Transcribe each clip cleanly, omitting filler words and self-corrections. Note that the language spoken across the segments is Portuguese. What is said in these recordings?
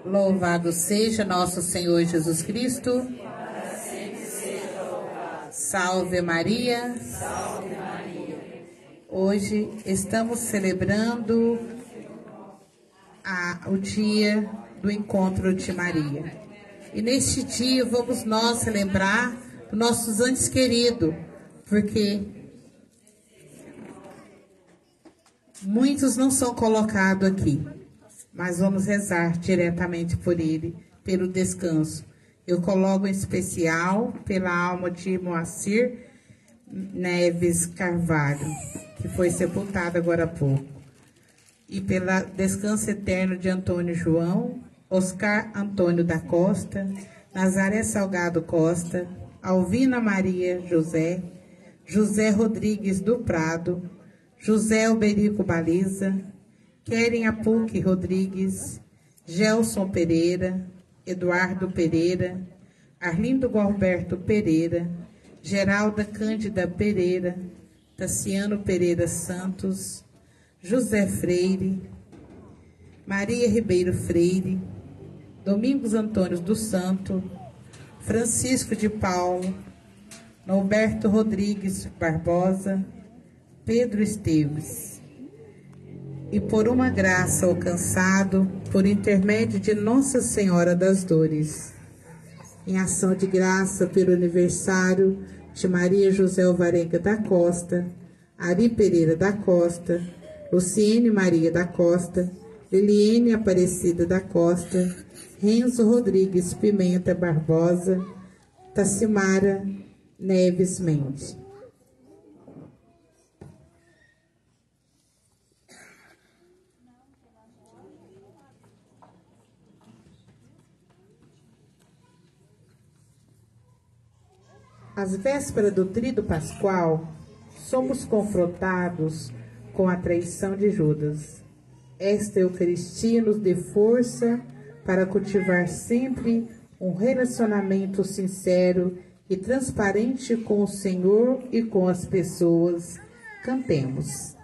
Louvado seja nosso Senhor Jesus Cristo. Salve Maria. Salve Maria. Hoje estamos celebrando o dia do encontro de Maria. E neste dia vamos nós lembrar dos nossos antes queridos, porque muitos não são colocados aqui, mas vamos rezar diretamente por ele, pelo descanso. Eu coloco em especial pela alma de Moacir Neves Carvalho, que foi sepultado agora há pouco, e pelo descanso eterno de Antônio João, Oscar Antônio da Costa, Nazaré Salgado Costa, Alvina Maria José, José Rodrigues do Prado, José Alberico Baliza, Keren Apuque Rodrigues, Gelson Pereira, Eduardo Pereira, Arlindo Gualberto Pereira, Geralda Cândida Pereira, Tassiano Pereira Santos, José Freire, Maria Ribeiro Freire, Domingos Antônio do Santo, Francisco de Paulo, Norberto Rodrigues Barbosa, Pedro Esteves. E por uma graça alcançado por intermédio de Nossa Senhora das Dores, em ação de graça pelo aniversário de Maria José Alvarenga da Costa, Ari Pereira da Costa, Luciene Maria da Costa, Liliene Aparecida da Costa, Renzo Rodrigues Pimenta Barbosa, Tassimara Neves Mendes. Às vésperas do Tríduo Pascual, somos confrontados com a traição de Judas. Esta Eucaristia nos dê força para cultivar sempre um relacionamento sincero e transparente com o Senhor e com as pessoas. Cantemos.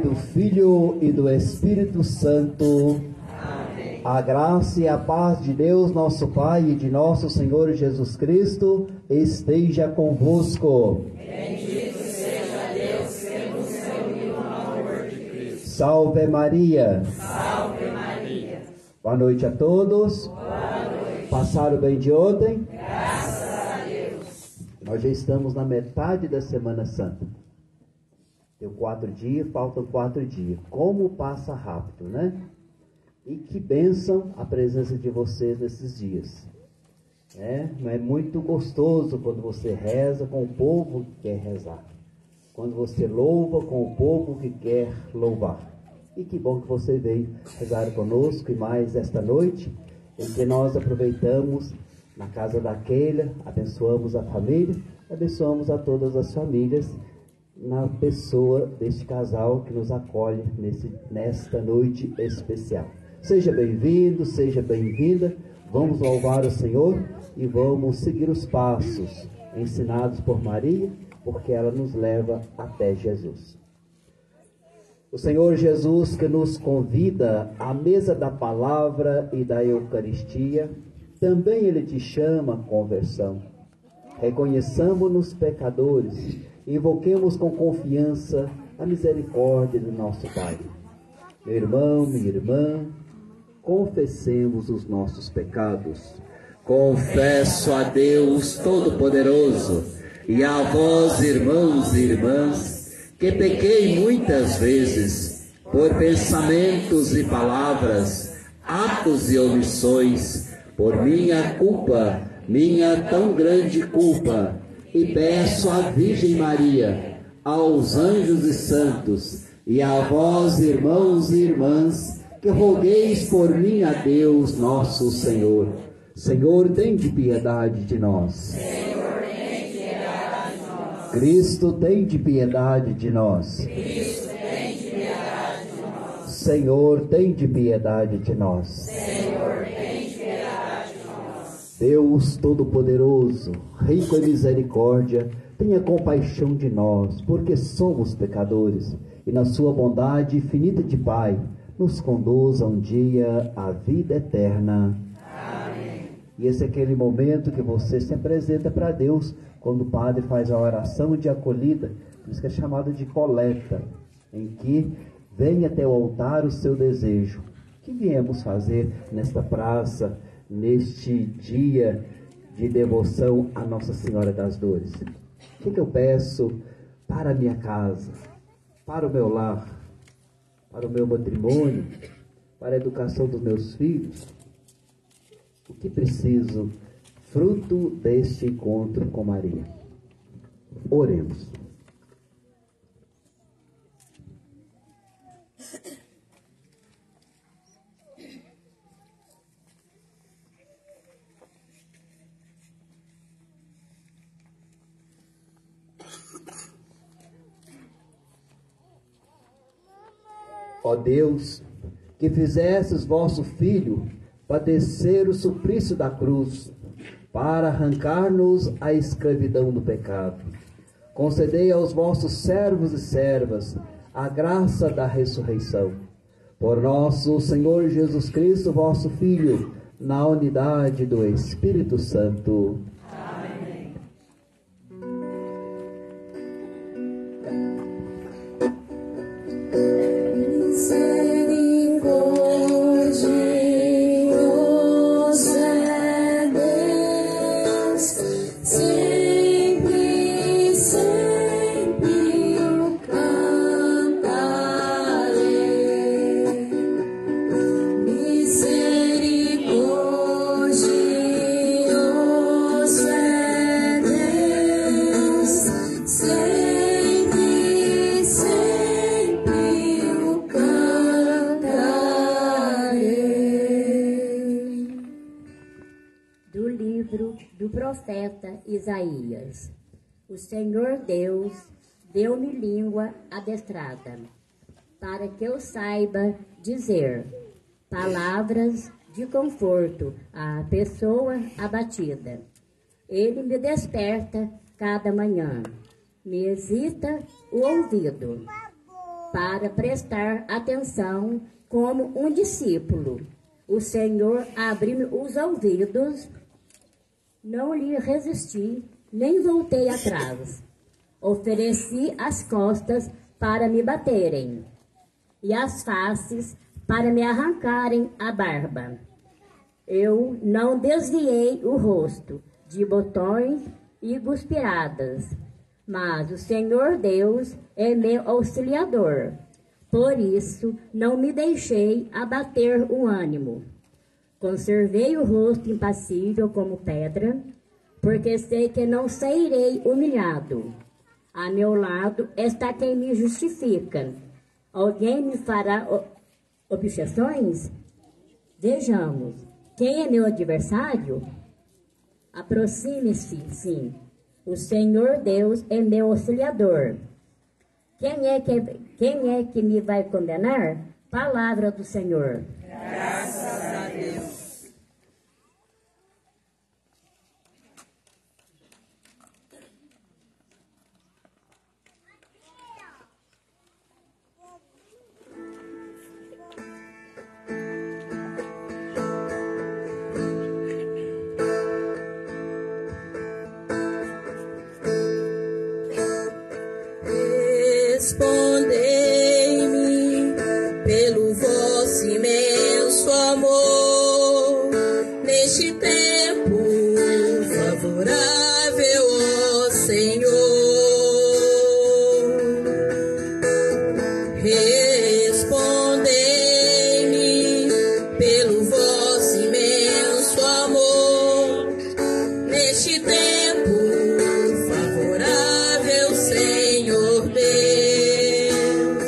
Do Filho e do Espírito Santo. Amém. A graça e a paz de Deus, nosso Pai, e de nosso Senhor Jesus Cristo esteja convosco. Bendito seja Deus que nos reuniu no amor de Cristo. Salve Maria. Salve Maria. Boa noite a todos. Boa noite. Passaram bem de ontem? Graças a Deus. Nós já estamos na metade da Semana Santa. Deu 4 dias, faltam 4 dias. Como passa rápido, né? E que bênção a presença de vocês nesses dias. Não é muito gostoso quando você reza com o povo que quer rezar. Quando você louva com o povo que quer louvar. E que bom que você veio rezar conosco. E mais esta noite, em que nós aproveitamos na casa da Keila, abençoamos a família, abençoamos a todas as famílias na pessoa deste casal que nos acolhe nesta noite especial. Seja bem-vindo, seja bem-vinda. Vamos louvar o Senhor e vamos seguir os passos ensinados por Maria, porque ela nos leva até Jesus. O Senhor Jesus, que nos convida à mesa da palavra e da Eucaristia, também Ele te chama à conversão. Reconheçamos-nos pecadores, invoquemos com confiança a misericórdia do nosso Pai. Meu irmão, minha irmã, confessemos os nossos pecados. Confesso a Deus Todo-Poderoso e a vós, irmãos e irmãs, que pequei muitas vezes, por pensamentos e palavras, atos e omissões, por minha culpa, minha tão grande culpa, e peço à Virgem Maria, aos anjos e santos, e a vós, irmãos e irmãs, que rogueis por mim a Deus nosso Senhor. Senhor, tende piedade de nós. Senhor, tem piedade de nós. Cristo, tende piedade de nós. Cristo, tem piedade de nós. Senhor, tende piedade de nós. Senhor, tem piedade de nós. Deus Todo-Poderoso, rico em misericórdia, tenha compaixão de nós, porque somos pecadores, e na sua bondade infinita de Pai, nos conduza um dia à vida eterna. Amém. E esse é aquele momento que você se apresenta para Deus, quando o padre faz a oração de acolhida, por isso que é chamado de coleta, em que vem até o altar o seu desejo. O que viemos fazer nesta praça, neste dia de devoção à Nossa Senhora das Dores? O que eu peço para a minha casa, para o meu lar, para o meu matrimônio, para a educação dos meus filhos? O que preciso, fruto deste encontro com Maria? Oremos. Ó Deus, que fizestes vosso Filho padecer o suplício da cruz, para arrancar-nos a escravidão do pecado, concedei aos vossos servos e servas a graça da ressurreição. Por nosso Senhor Jesus Cristo, vosso Filho, na unidade do Espírito Santo. Amém. Profeta Isaías. O Senhor Deus deu-me língua adestrada, para que eu saiba dizer palavras de conforto à pessoa abatida. Ele me desperta cada manhã, me excita o ouvido, para prestar atenção como um discípulo. O Senhor abriu-me os ouvidos. Não lhe resisti, nem voltei atrás. Ofereci as costas para me baterem, e as faces para me arrancarem a barba. Eu não desviei o rosto de botões e guspiradas, mas o Senhor Deus é meu auxiliador. Por isso, não me deixei abater o ânimo. Conservei o rosto impassível como pedra, porque sei que não sairei humilhado. A meu lado está quem me justifica. Alguém me fará objeções? Vejamos. Quem é meu adversário? Aproxime-se, sim. O Senhor Deus é meu auxiliador. Quem é que me vai condenar? Palavra do Senhor. Graças a Deus. Respondei-me pelo vosso imenso amor, neste tempo favorável, ó Senhor. Respondei-me pelo vosso imenso amor, neste tempo favorável, Senhor Deus.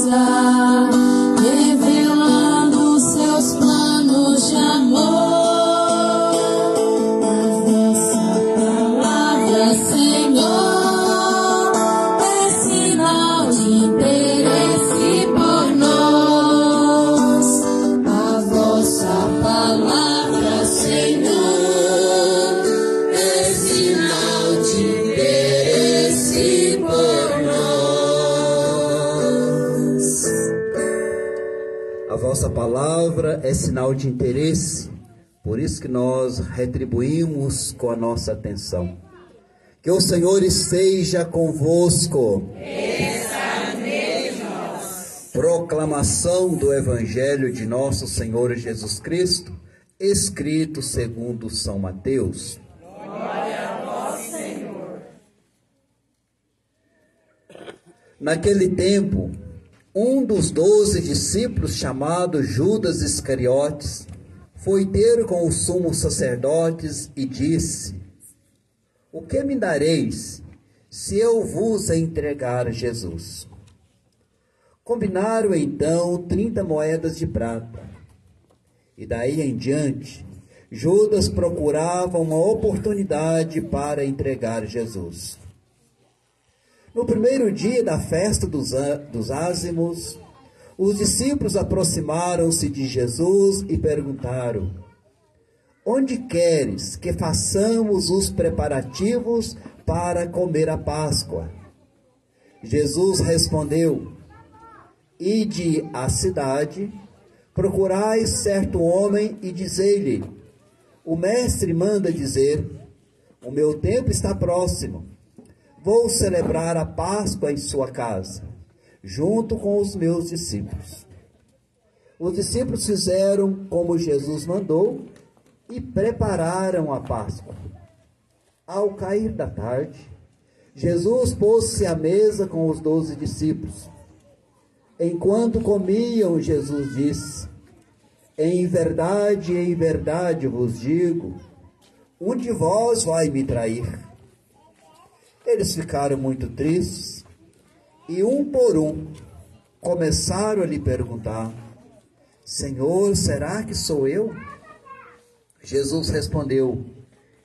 graça, revelando seus planos de amor. A vossa palavra, Senhor, é sinal de interesse por nós. A vossa palavra, Senhor, é sinal de interesse por nós. A vossa palavra é sinal de interesse, por isso que nós retribuímos com a nossa atenção. Que o Senhor esteja convosco. Proclamação do Evangelho de nosso Senhor Jesus Cristo, escrito segundo São Mateus. Glória a vós, Senhor. Naquele tempo, um dos 12 discípulos, chamado Judas Iscariotes, foi ter com os sumos sacerdotes e disse: o que me dareis se eu vos entregar Jesus? Combinaram então 30 moedas de prata. E daí em diante, Judas procurava uma oportunidade para entregar Jesus. No primeiro dia da festa dos ázimos, os discípulos aproximaram-se de Jesus e perguntaram: onde queres que façamos os preparativos para comer a Páscoa? Jesus respondeu: ide à cidade, procurai certo homem e dizei-lhe: o mestre manda dizer, o meu tempo está próximo, vou celebrar a Páscoa em sua casa, junto com os meus discípulos. Os discípulos fizeram como Jesus mandou e prepararam a Páscoa. Ao cair da tarde, Jesus pôs-se à mesa com os 12 discípulos. Enquanto comiam, Jesus disse: em verdade vos digo, um de vós vai me trair. Eles ficaram muito tristes e, um por um, começaram a lhe perguntar: Senhor, será que sou eu? Jesus respondeu: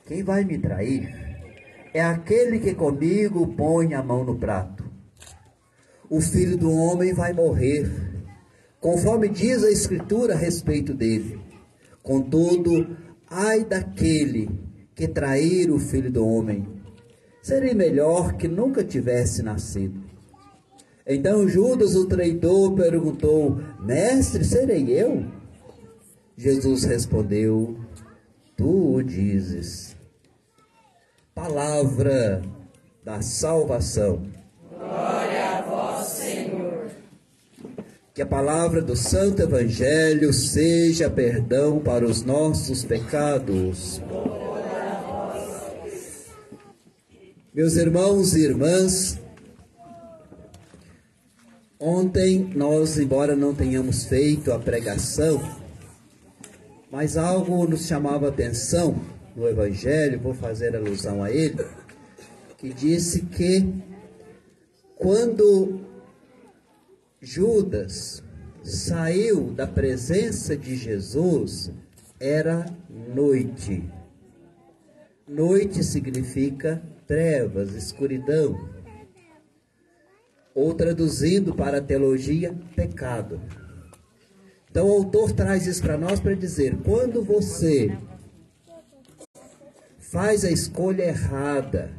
quem vai me trair é aquele que comigo põe a mão no prato. O Filho do Homem vai morrer, conforme diz a Escritura a respeito dele. Contudo, ai daquele que trair o Filho do Homem. Seria melhor que nunca tivesse nascido. Então Judas, o traidor, perguntou: mestre, serei eu? Jesus respondeu: tu o dizes. Palavra da salvação. Glória a vós, Senhor. Que a palavra do Santo Evangelho seja perdão para os nossos pecados. Meus irmãos e irmãs, ontem nós, embora não tenhamos feito a pregação, mas algo nos chamava a atenção no Evangelho, vou fazer alusão a ele, que disse que quando Judas saiu da presença de Jesus, era noite. Noite significa trevas, escuridão. Ou traduzindo para a teologia, pecado. Então o autor traz isso para nós para dizer: quando você faz a escolha errada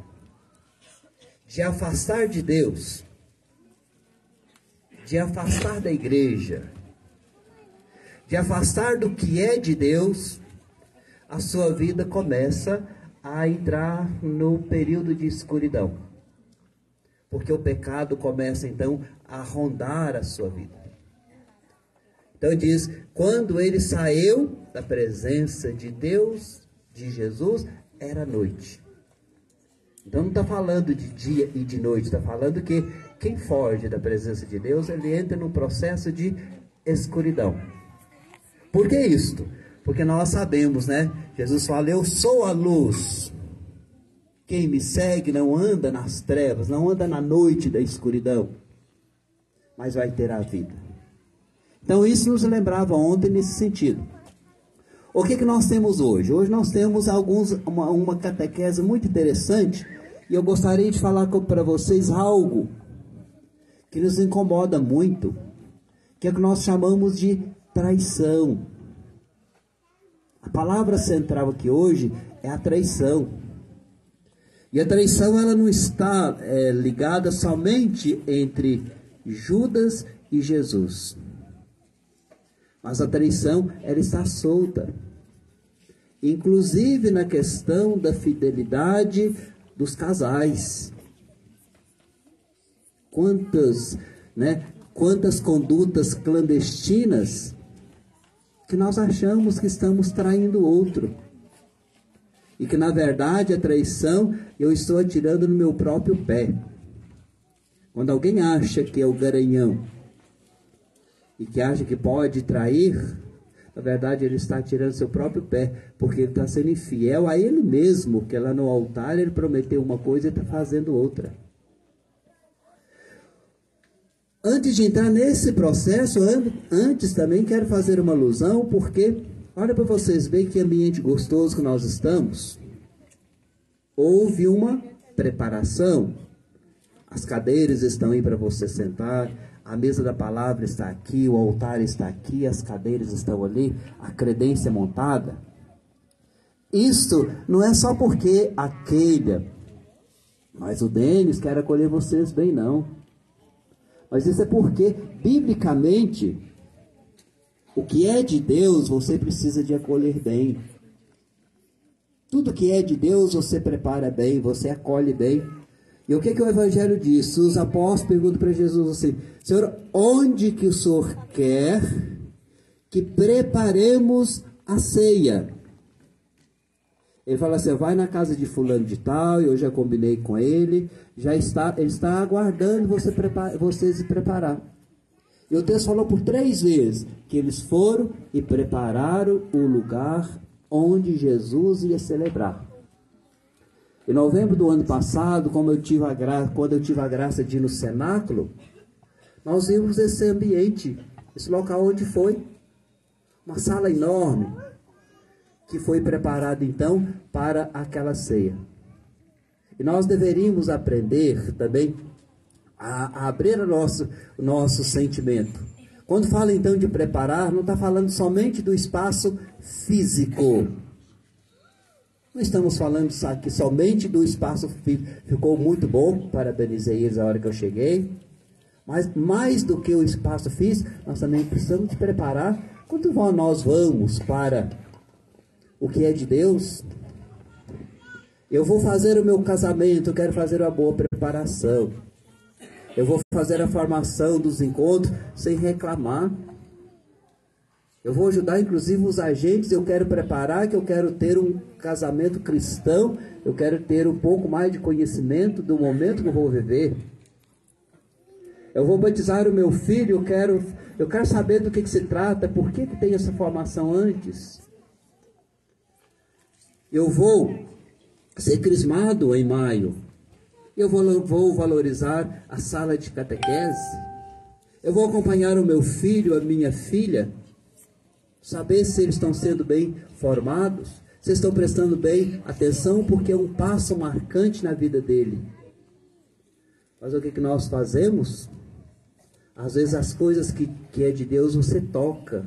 de afastar de Deus, de afastar da igreja, de afastar do que é de Deus, a sua vida começa a entrar no período de escuridão. Porque o pecado começa então a rondar a sua vida. Então diz, quando ele saiu da presença de Deus, de Jesus, era noite. Então não está falando de dia e de noite, está falando que quem foge da presença de Deus, ele entra num processo de escuridão. Por que isto? Porque nós sabemos, né? Jesus fala: eu sou a luz. Quem me segue não anda nas trevas, não anda na noite da escuridão. mas vai ter a vida. Então isso nos lembrava ontem nesse sentido. O que nós temos hoje? Hoje nós temos uma catequese muito interessante, e eu gostaria de falar para vocês algo que nos incomoda muito, que é o que nós chamamos de traição. A palavra central aqui hoje é a traição. E a traição, ela não está ligada somente entre Judas e Jesus. Mas a traição, ela está solta. Inclusive na questão da fidelidade dos casais. Quantas condutas clandestinas que nós achamos que estamos traindo o outro. E que na verdade a traição eu estou atirando no meu próprio pé. Quando alguém acha que é o garanhão e que acha que pode trair, na verdade ele está atirando seu próprio pé, porque ele está sendo infiel a ele mesmo, que lá no altar ele prometeu uma coisa e está fazendo outra. Antes de entrar nesse processo, antes também quero fazer uma alusão, porque olha para vocês verem que ambiente gostoso que nós estamos. Houve uma preparação. As cadeiras estão aí para você sentar, a mesa da palavra está aqui, o altar está aqui, as cadeiras estão ali, a credência é montada. Isto não é só porque a Keila, mas o Denis quer acolher vocês bem, não. Mas isso é porque, biblicamente, o que é de Deus, você precisa de acolher bem. Tudo que é de Deus, você prepara bem, você acolhe bem. E o que o Evangelho diz? Os apóstolos perguntam para Jesus assim: Senhor, onde que o Senhor quer que preparemos a ceia? Ele fala assim: vai na casa de fulano de tal, eu já combinei com ele, ele está aguardando vocês se preparar. E o texto falou por 3 vezes que eles foram e prepararam o lugar onde Jesus ia celebrar. Em novembro do ano passado, quando eu tive a graça de ir no cenáculo, nós vimos esse ambiente, esse local onde foi uma sala enorme, que foi preparada então para aquela ceia. E nós deveríamos aprender também a abrir o nosso sentimento. Quando fala então de preparar, não está falando somente do espaço físico. Não estamos falando aqui somente do espaço físico. Ficou muito bom, parabenizei eles a hora que eu cheguei. Mas mais do que o espaço físico, nós também precisamos de preparar quando nós vamos para o que é de Deus. Eu vou fazer o meu casamento, eu quero fazer uma boa preparação. Eu vou fazer a formação dos encontros sem reclamar. Eu vou ajudar inclusive os agentes, eu quero preparar, que eu quero ter um casamento cristão, eu quero ter um pouco mais de conhecimento do momento que eu vou viver. Eu vou batizar o meu filho, eu quero saber do que se trata, por que tem essa formação antes. Eu vou ser crismado em maio. Eu vou valorizar a sala de catequese. Eu vou acompanhar o meu filho, a minha filha, saber se eles estão sendo bem formados, se estão prestando bem atenção, porque é um passo marcante na vida dele. Mas o que nós fazemos? Às vezes as coisas que é de Deus você toca.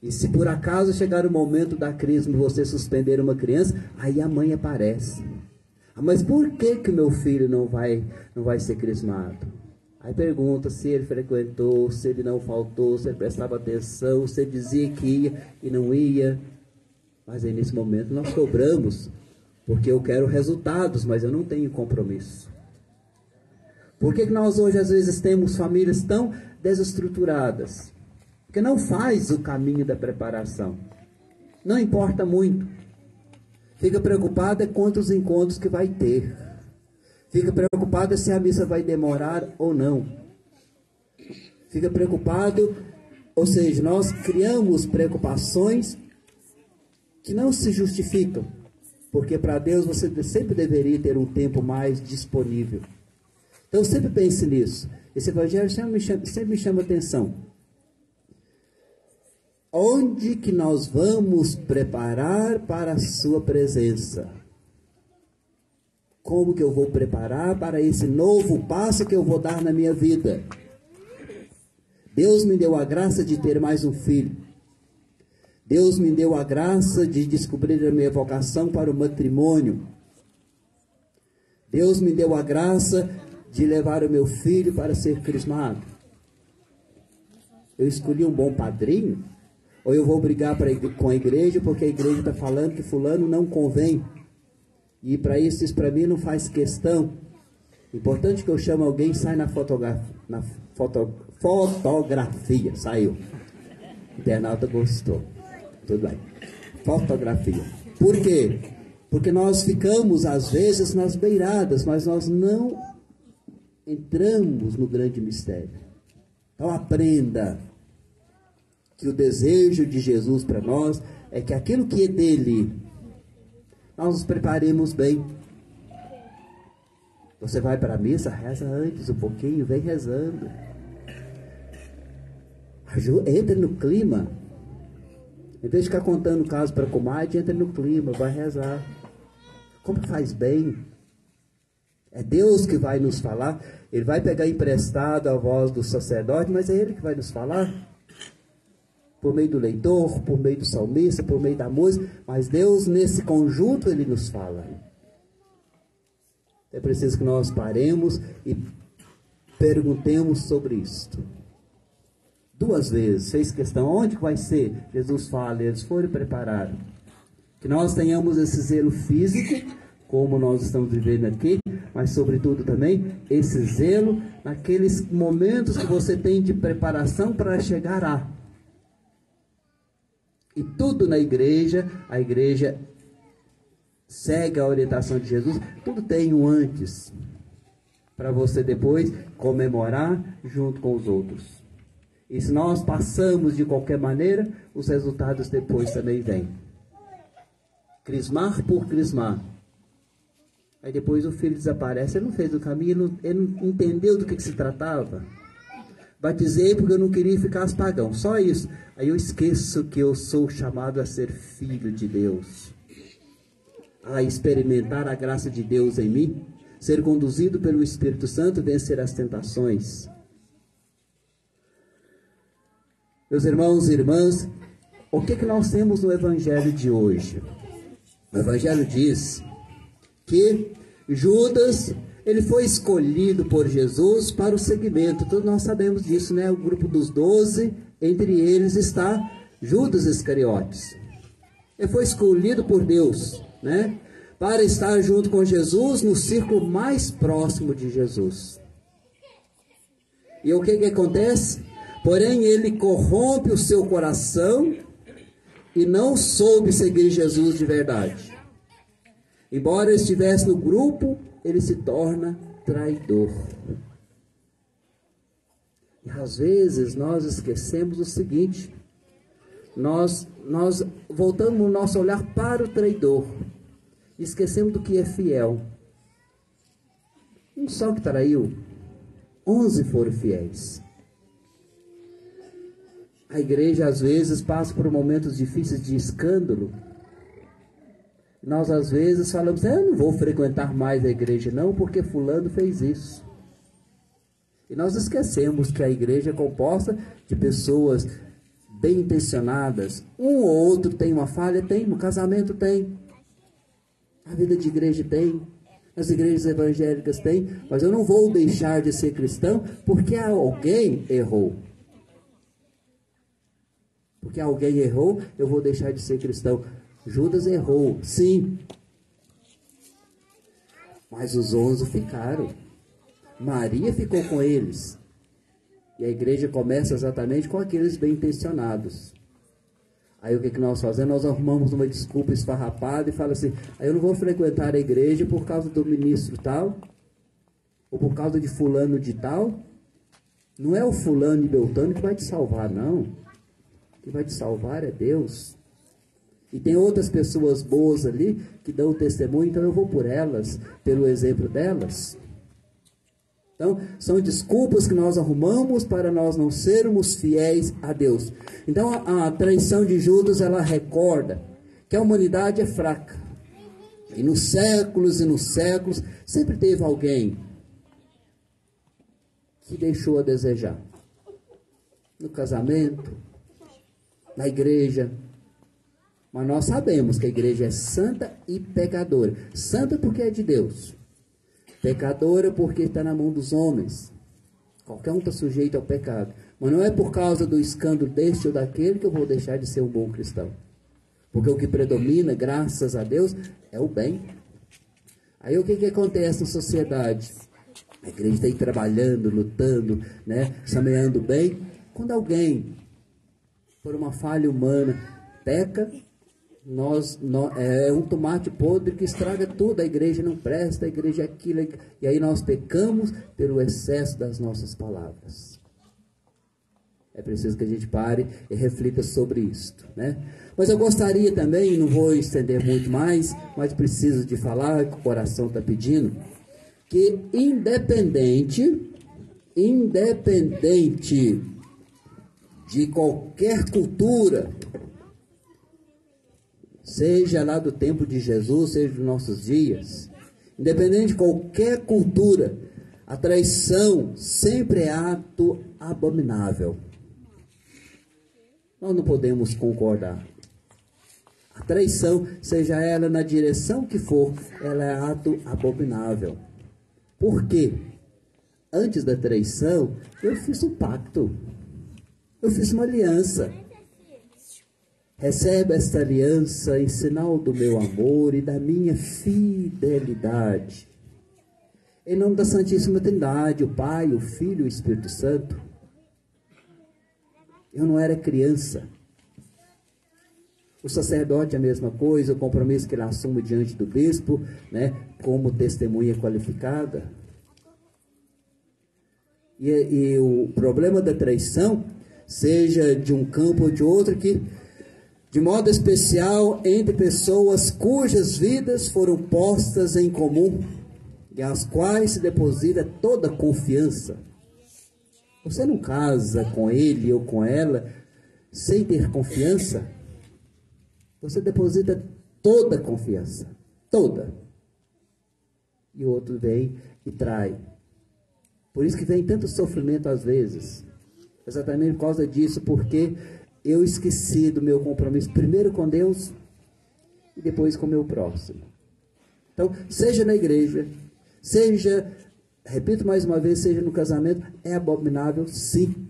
E se por acaso chegar o momento da crise, você suspender uma criança, aí a mãe aparece. Mas por que meu filho não vai ser crismado? Aí pergunta se ele frequentou, se ele não faltou, se ele prestava atenção, se ele dizia que ia e não ia. Mas aí nesse momento nós cobramos, porque eu quero resultados, mas eu não tenho compromisso. Por que nós hoje às vezes temos famílias tão desestruturadas? Porque não faz o caminho da preparação. Não importa muito. Fica preocupado quantos encontros que vai ter. Fica preocupado se a missa vai demorar ou não. Fica preocupado, ou seja, nós criamos preocupações que não se justificam. Porque para Deus você sempre deveria ter um tempo mais disponível. Então sempre pense nisso. Esse evangelho sempre me chama atenção. Onde que nós vamos preparar para a sua presença? Como que eu vou preparar para esse novo passo que eu vou dar na minha vida? Deus me deu a graça de ter mais um filho. Deus me deu a graça de descobrir a minha vocação para o matrimônio. Deus me deu a graça de levar o meu filho para ser crismado. Eu escolhi um bom padrinho? Ou eu vou brigar com a igreja porque a igreja está falando que fulano não convém? E para isso para mim não faz questão. Importante que eu chame alguém e sai na fotografia. Saiu. O internauta gostou. Tudo bem. Fotografia. Por quê? Porque nós ficamos às vezes nas beiradas, mas nós não entramos no grande mistério. Então aprenda que o desejo de Jesus para nós é que aquilo que é dele, nós nos preparemos bem. Você vai para a missa, reza antes um pouquinho, vem rezando. Entra no clima. Em vez de ficar contando o caso para a comadre, entra no clima, vai rezar. Como faz bem. É Deus que vai nos falar. Ele vai pegar emprestado a voz do sacerdote, mas é Ele que vai nos falar. Por meio do leitor, por meio do salmista, por meio da música. Mas Deus, nesse conjunto, Ele nos fala. É preciso que nós paremos e perguntemos sobre isto. 2 vezes, fez questão, onde vai ser? Jesus fala, eles foram preparados. Que nós tenhamos esse zelo físico, como nós estamos vivendo aqui, mas sobretudo também esse zelo naqueles momentos que você tem de preparação para chegar a. E tudo na igreja, a igreja segue a orientação de Jesus, tudo tem um antes, para você depois comemorar junto com os outros. E se nós passamos de qualquer maneira, os resultados depois também vêm. Crismar por crismar. Aí depois o filho desaparece, ele não fez o caminho, ele não entendeu do que se tratava. Batizei porque eu não queria ficar pagão, só isso. Aí eu esqueço que eu sou chamado a ser filho de Deus. A experimentar a graça de Deus em mim, ser conduzido pelo Espírito Santo, vencer as tentações. Meus irmãos e irmãs, o que nós temos no Evangelho de hoje? O Evangelho diz que Judas, ele foi escolhido por Jesus para o seguimento. Todos nós sabemos disso, né? O grupo dos 12, entre eles está Judas Iscariotes. Ele foi escolhido por Deus, né? Para estar junto com Jesus no círculo mais próximo de Jesus. E o que acontece? Porém, ele corrompe o seu coração e não soube seguir Jesus de verdade. Embora estivesse no grupo, ele se torna traidor. E às vezes nós esquecemos o seguinte: nós voltamos o nosso olhar para o traidor, esquecemos do que é fiel. Um só que traiu, 11 foram fiéis. A igreja às vezes passa por momentos difíceis de escândalo. Nós às vezes falamos, eu não vou frequentar mais a igreja não, porque fulano fez isso. E nós esquecemos que a igreja é composta de pessoas bem intencionadas. Um ou outro tem uma falha? Tem. No casamento tem. A vida de igreja tem. As igrejas evangélicas tem. Mas eu não vou deixar de ser cristão porque alguém errou. Porque alguém errou, eu vou deixar de ser cristão. Judas errou, sim. Mas os 11 ficaram. Maria ficou com eles. E a igreja começa exatamente com aqueles bem intencionados. Aí o que nós fazemos? Nós arrumamos uma desculpa esfarrapada e fala assim, eu não vou frequentar a igreja por causa do ministro tal, ou por causa de fulano de tal. Não é o fulano e beltano que vai te salvar, não. Que vai te salvar é Deus. E tem outras pessoas boas ali que dão testemunho, então eu vou por elas, pelo exemplo delas. Então, são desculpas que nós arrumamos para nós não sermos fiéis a Deus. Então, a traição de Judas, ela recorda que a humanidade é fraca. E nos séculos, sempre teve alguém que deixou a desejar. No casamento, na igreja. Mas nós sabemos que a igreja é santa e pecadora. Santa porque é de Deus. Pecadora porque está na mão dos homens. Qualquer um está sujeito ao pecado. Mas não é por causa do escândalo deste ou daquele que eu vou deixar de ser um bom cristão. Porque o que predomina, graças a Deus, é o bem. Aí o que acontece na sociedade? A igreja está aí trabalhando, lutando, né, semeando bem. Quando alguém, por uma falha humana, peca, é um tomate podre que estraga tudo. A igreja não presta, a igreja é aquilo. E aí nós pecamos pelo excesso das nossas palavras. É preciso que a gente pare e reflita sobre isto, né? Mas eu gostaria também, não vou estender muito mais, mas preciso de falar, que o coração está pedindo, que independente de qualquer cultura, seja lá do tempo de Jesus, seja dos nossos dias, independente de qualquer cultura, a traição sempre é ato abominável. Nós não podemos concordar. A traição, seja ela na direção que for, ela é ato abominável. Por quê? Antes da traição, eu fiz um pacto. Eu fiz uma aliança. Recebe esta aliança em sinal do meu amor e da minha fidelidade. Em nome da Santíssima Trindade, o Pai, o Filho e o Espírito Santo. Eu não era criança. O sacerdote é a mesma coisa, o compromisso que ele assume diante do bispo, né, como testemunha qualificada. E o problema da traição, seja de um campo ou de outro, que de modo especial entre pessoas cujas vidas foram postas em comum e às quais se deposita toda confiança. Você não casa com ele ou com ela sem ter confiança. Você deposita toda a confiança. Toda. E o outro vem e trai. Por isso que vem tanto sofrimento às vezes. Exatamente por causa disso, porque eu esqueci do meu compromisso, primeiro com Deus e depois com o meu próximo. Então, seja na igreja, seja, repito mais uma vez, seja no casamento, é abominável sim.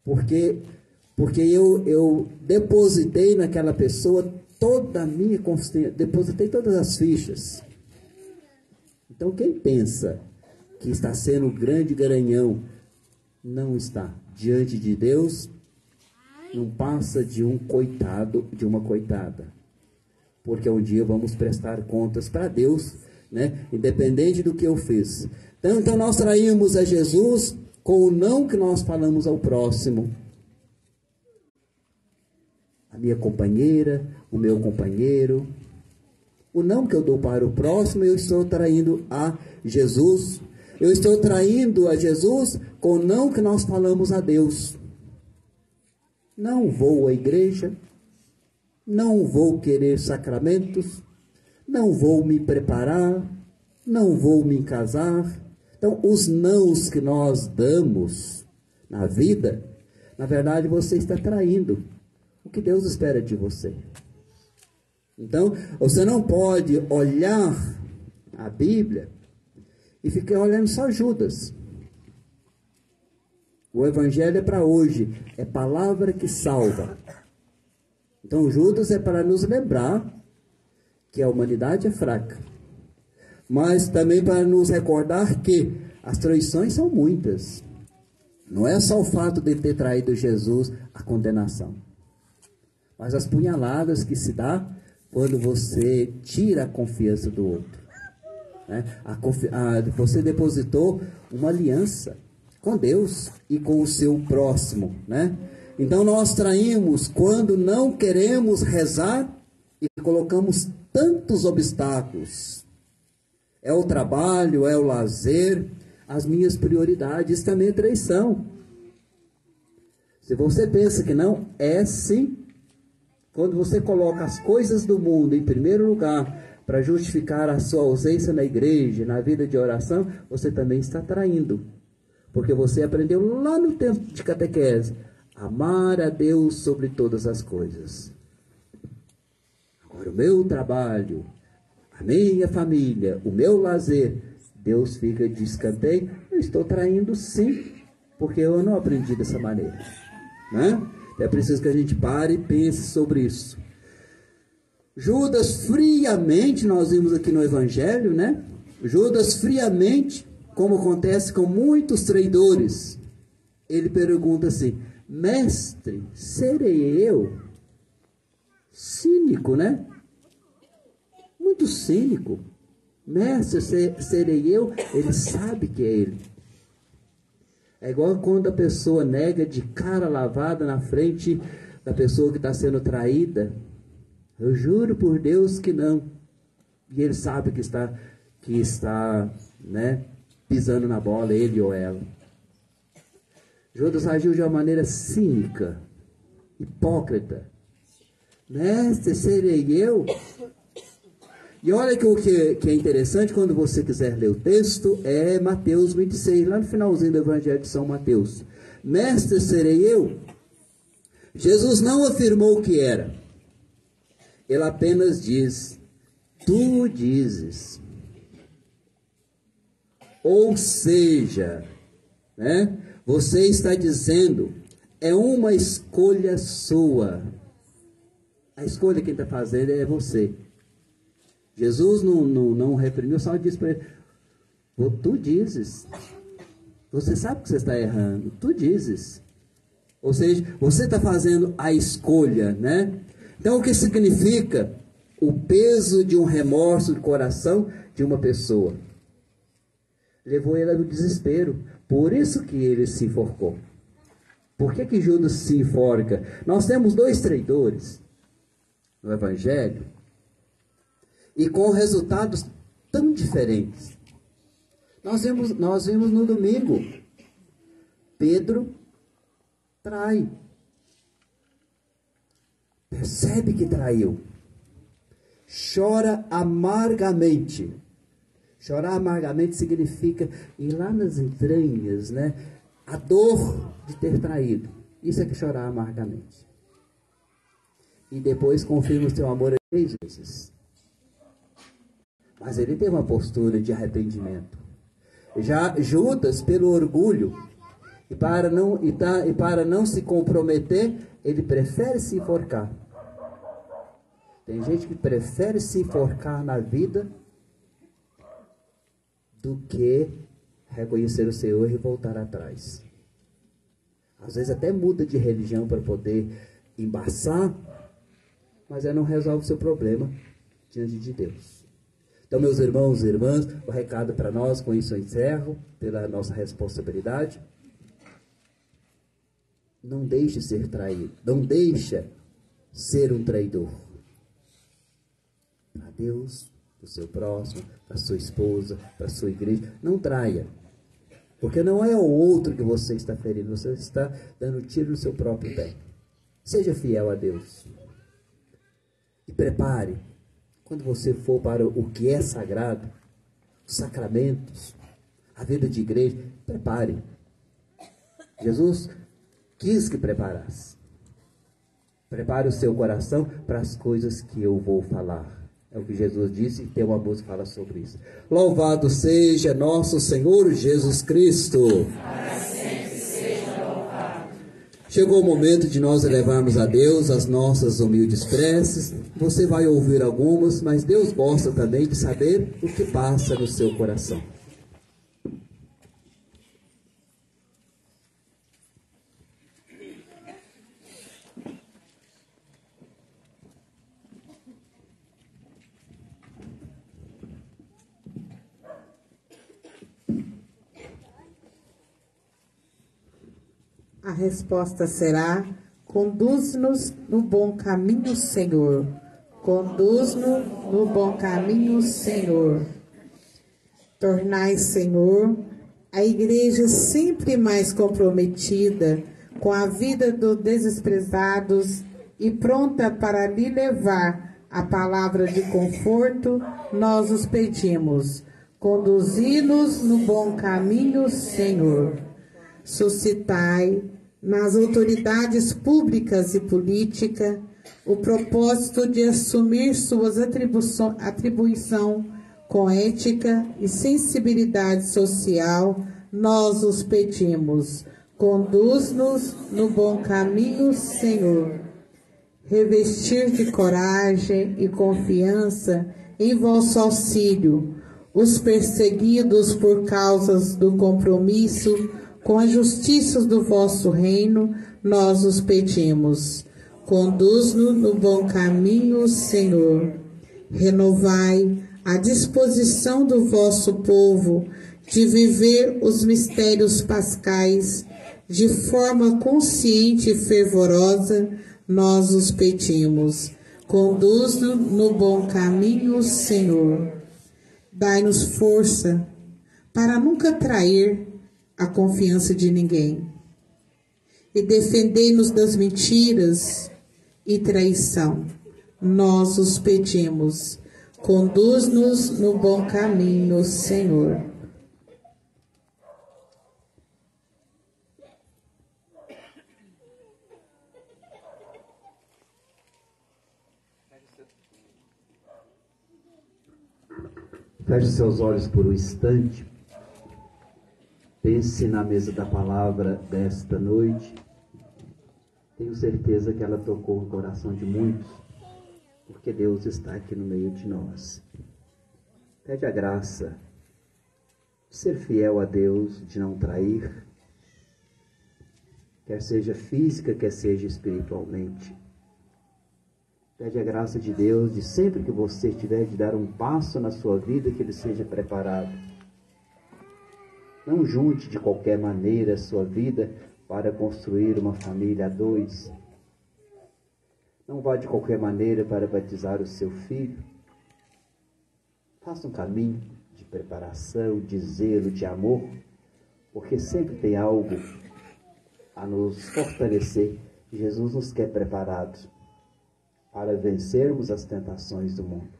Porque eu depositei naquela pessoa toda a minha consciência, depositei todas as fichas. Então quem pensa que está sendo um grande garanhão, não está. Diante de Deus, não passa de um coitado, de uma coitada. Porque um dia vamos prestar contas para Deus, né? Independente do que eu fiz. Então nós traímos a Jesus com o não que nós falamos ao próximo. A minha companheira, o meu companheiro. O não que eu dou para o próximo, eu estou traindo a Jesus. Eu estou traindo a Jesus com o não que nós falamos a Deus. Não vou à igreja, não vou querer sacramentos, não vou me preparar, não vou me casar. Então, os nãos que nós damos na vida, na verdade, você está traindo o que Deus espera de você. Então, você não pode olhar a Bíblia e ficar olhando só Judas. O Evangelho é para hoje, é palavra que salva. Então, Judas é para nos lembrar que a humanidade é fraca, mas também para nos recordar que as traições são muitas. Não é só o fato de ter traído Jesus a condenação, mas as punhaladas que se dá quando você tira a confiança do outro. Né? Você depositou uma aliança com Deus e com o seu próximo. Né? Então nós traímos quando não queremos rezar e colocamos tantos obstáculos. É o trabalho, é o lazer, as minhas prioridades. Isso também é traição. Se você pensa que não, é sim. Quando você coloca as coisas do mundo em primeiro lugar para justificar a sua ausência na igreja, na vida de oração, você também está traindo. Porque você aprendeu lá no tempo de catequese, amar a Deus sobre todas as coisas. Agora o meu trabalho, a minha família, o meu lazer, Deus fica de escanteio. Eu estou traindo sim, porque eu não aprendi dessa maneira, né? É preciso que a gente pare e pense sobre isso. Judas friamente, nós vimos aqui no Evangelho, né? Judas friamente, como acontece com muitos traidores, ele pergunta assim: mestre, serei eu? Cínico, né? Muito cínico. Mestre, serei eu? Ele sabe que é ele. É igual quando a pessoa nega de cara lavada na frente da pessoa que está sendo traída. Eu juro por Deus que não. E ele sabe que está, né, pisando na bola, ele ou ela. Judas agiu de uma maneira cínica, hipócrita. Mestre, serei eu? E olha que o que é interessante, quando você quiser ler o texto, é Mateus 26, lá no finalzinho do Evangelho de São Mateus. Mestre, serei eu? Jesus não afirmou que era. Ele apenas diz: tu dizes. Ou seja, né, você está dizendo, é uma escolha sua. A escolha que está fazendo é você. Jesus não reprimiu, só disse para ele: tu dizes. Você sabe que você está errando. Tu dizes. Ou seja, você está fazendo a escolha, né? Então, o que significa o peso de um remorso de coração de uma pessoa? Levou ele ao desespero. Por isso que ele se enforcou. Por que Judas se enforca? Nós temos 2 traidores no Evangelho, e com resultados tão diferentes. Nós vimos no domingo, Pedro trai. Percebe que traiu. Chora amargamente. Chorar amargamente significa ir lá nas entranhas, né? A dor de ter traído. Isso é que chorar amargamente. E depois confirma o seu amor 3 vezes. Mas ele tem uma postura de arrependimento. Já Judas, pelo orgulho, e para não se comprometer, ele prefere se enforcar. Tem gente que prefere se enforcar na vida do que reconhecer o seu erro e voltar atrás. Às vezes até muda de religião para poder embaçar, mas não resolve o seu problema diante de Deus. Então, meus irmãos e irmãs, o recado para nós, com isso eu encerro, pela nossa responsabilidade. Não deixe ser traído, não deixe ser um traidor. Para Deus, para o seu próximo, para a sua esposa, para a sua igreja, não traia. Porque não é o outro que você está ferindo, você está dando tiro no seu próprio pé. Seja fiel a Deus. E prepare. Quando você for para o que é sagrado, os sacramentos, a vida de igreja, prepare. Jesus quis que preparasse. Prepare o seu coração para as coisas que eu vou falar. É o que Jesus disse, e tem uma música que fala sobre isso. Louvado seja nosso Senhor Jesus Cristo. Chegou o momento de nós elevarmos a Deus as nossas humildes preces. Você vai ouvir algumas, mas Deus gosta também de saber o que passa no seu coração. A resposta será: conduz-nos no bom caminho, Senhor. Conduz-nos no bom caminho, Senhor. Tornai, Senhor, A igreja sempre mais comprometida com a vida dos desprezados e pronta para lhe levar a palavra de conforto, nós os pedimos. Conduzi-nos no bom caminho, Senhor. Suscitai nas autoridades públicas e políticas o propósito de assumir suas atribuição com ética e sensibilidade social, nós os pedimos. Conduz-nos no bom caminho, Senhor. Revestir de coragem e confiança em vosso auxílio os perseguidos por causas do compromisso com as justiças do vosso reino, nós os pedimos. Conduz-nos no bom caminho, Senhor. Renovai a disposição do vosso povo de viver os mistérios pascais de forma consciente e fervorosa, nós os pedimos. Conduz-nos no bom caminho, Senhor. Dai-nos força para nunca trair a confiança de ninguém e defendei-nos das mentiras e traição. Nós os pedimos. Conduz-nos no bom caminho, Senhor. Feche seus olhos por um instante. Pense na mesa da palavra desta noite. Tenho certeza que ela tocou o coração de muitos, porque Deus está aqui no meio de nós. Pede a graça de ser fiel a Deus, de não trair, quer seja física, quer seja espiritualmente. Pede a graça de Deus de sempre que você tiver de dar um passo na sua vida, que ele seja preparado. Não junte de qualquer maneira a sua vida para construir uma família a dois. Não vá de qualquer maneira para batizar o seu filho. Faça um caminho de preparação, de zelo, de amor, porque sempre tem algo a nos fortalecer. Jesus nos quer preparados para vencermos as tentações do mundo.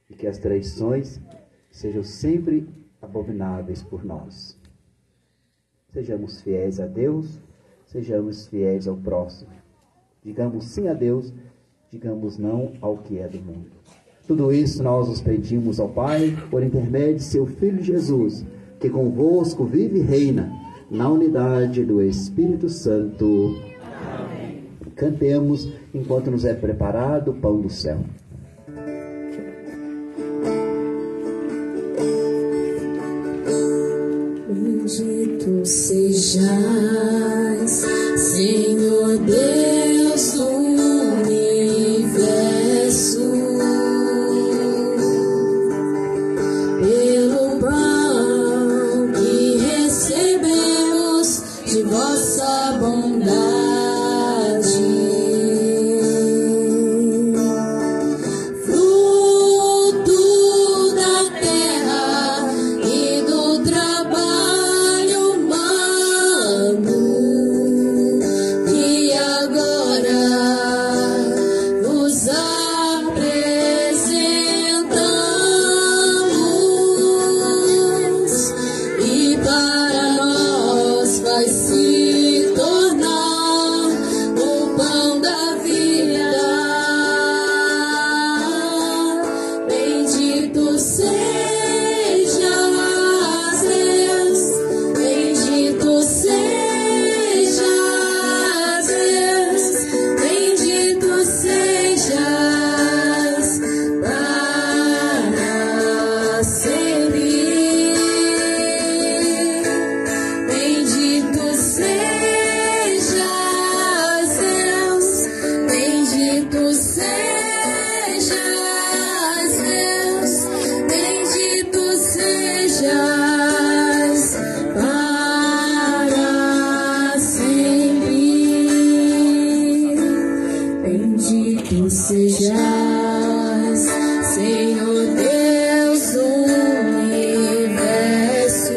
E que as traições sejam sempre abomináveis por nós. Sejamos fiéis a Deus, sejamos fiéis ao próximo. Digamos sim a Deus, digamos não ao que é do mundo. Tudo isso nós os pedimos ao Pai, por intermédio de seu Filho Jesus, que convosco vive e reina, na unidade do Espírito Santo. Amém. Cantemos enquanto nos é preparado o pão do céu. Bendito sejais, Senhor Deus do universo, pelo pão que recebemos de vossa bondade. Bendito sejais, Senhor Deus do universo.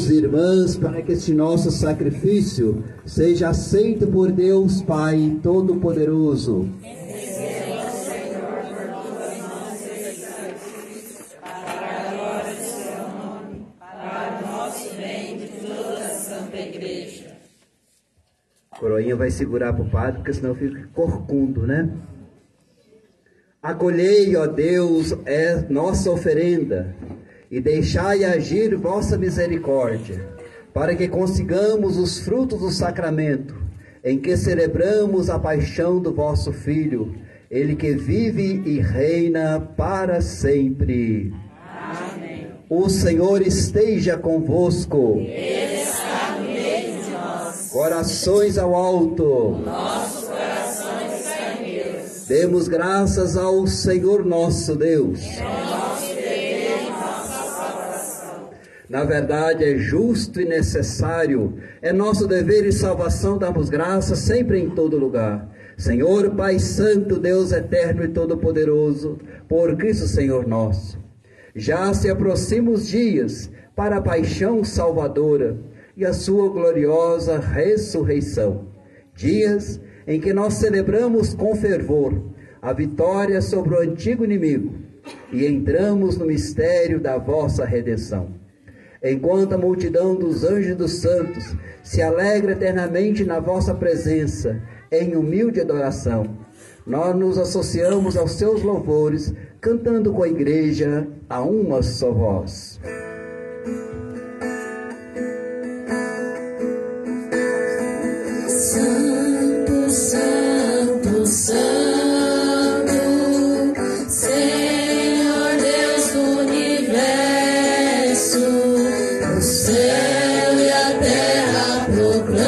irmãos e irmãs, para que este nosso sacrifício seja aceito por Deus Pai Todo-Poderoso. A coroinha vai segurar para o padre, porque senão fica corcundo, né? Acolhei, ó Deus, é nossa oferenda, e deixai agir vossa misericórdia, para que consigamos os frutos do sacramento, em que celebramos a paixão do vosso Filho, ele que vive e reina para sempre. Amém. O Senhor esteja convosco. Ele está no meio de nós. Corações ao alto. Nossos corações está em Deus. Demos graças ao Senhor nosso Deus. Na verdade, é justo e necessário, é nosso dever e salvação darmos graças sempre em todo lugar. Senhor, Pai Santo, Deus eterno e todo-poderoso, por Cristo Senhor nosso. Já se aproximam os dias para a paixão salvadora e a sua gloriosa ressurreição. Dias em que nós celebramos com fervor a vitória sobre o antigo inimigo e entramos no mistério da vossa redenção. Enquanto a multidão dos anjos e dos santos se alegra eternamente na vossa presença, em humilde adoração, nós nos associamos aos seus louvores, cantando com a igreja a uma só voz. Santo, Santo, Santo, Senhor Deus do universo, o céu e a terra proclamam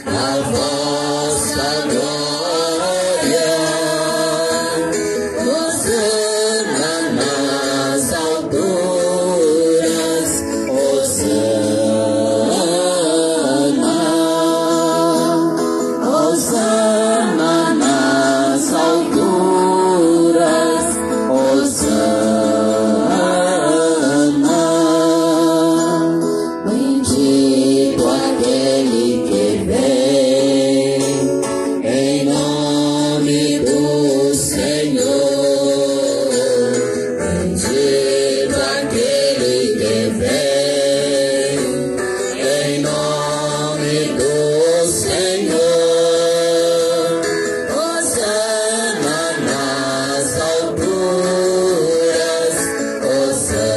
a vossa glória. Hosana nas alturas, Hosana nas alturas, Hosana. Bendito aquele que vem em nome do Senhor. Bendito aquele que vem em nome do Senhor. Hosana nas alturas, Hosana.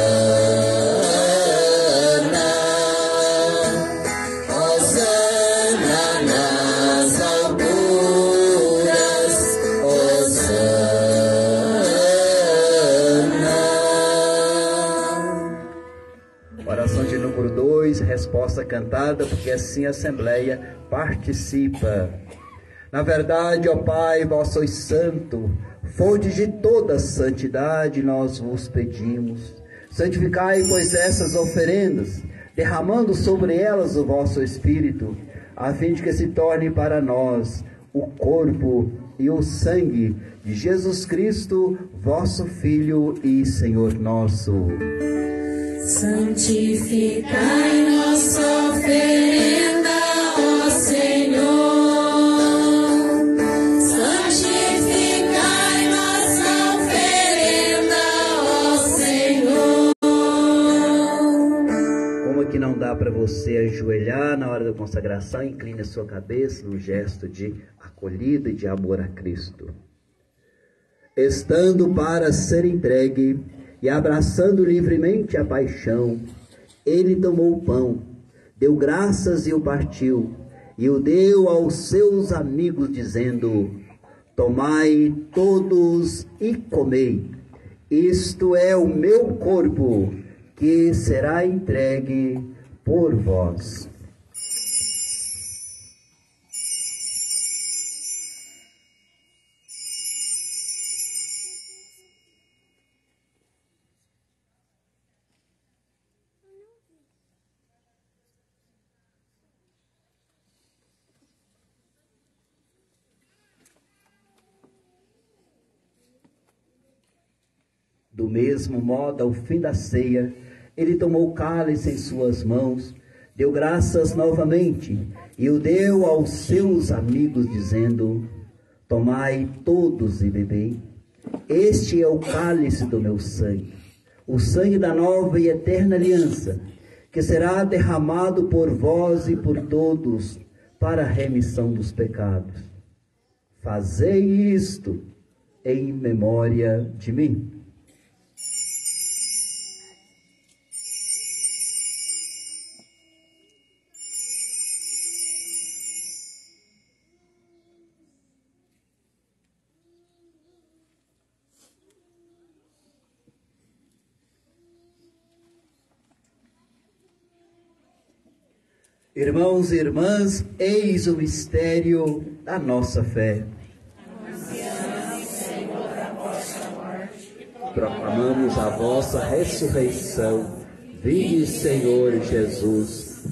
Hosana nas alturas, Hosana. Oração de número 2, resposta cantada, porque assim a Assembleia participa. Na verdade, ó Pai, vós sois santo, fonte de toda santidade, nós vos pedimos. Santificai, pois, essas oferendas, derramando sobre elas o vosso Espírito, a fim de que se torne para nós o corpo e o sangue de Jesus Cristo, vosso Filho e Senhor nosso. Santificai nossa oferenda, ó Senhor. Santificai nossa oferenda, ó Senhor. Como que não dá para você ajoelhar na hora da consagração, incline a sua cabeça num gesto de acolhida e de amor a Cristo. Estando para ser entregue e abraçando livremente a paixão, ele tomou o pão, deu graças e o partiu, e o deu aos seus amigos, dizendo: tomai todos e comei, isto é o meu corpo, que será entregue por vós. Do mesmo modo, ao fim da ceia, ele tomou o cálice em suas mãos, deu graças novamente e o deu aos seus amigos, dizendo: tomai todos e bebei. Este é o cálice do meu sangue, o sangue da nova e eterna aliança, que será derramado por vós e por todos para a remissão dos pecados. Fazei isto em memória de mim. Irmãos e irmãs, eis o mistério da nossa fé. Proclamamos a vossa ressurreição. Vinde, Senhor Jesus.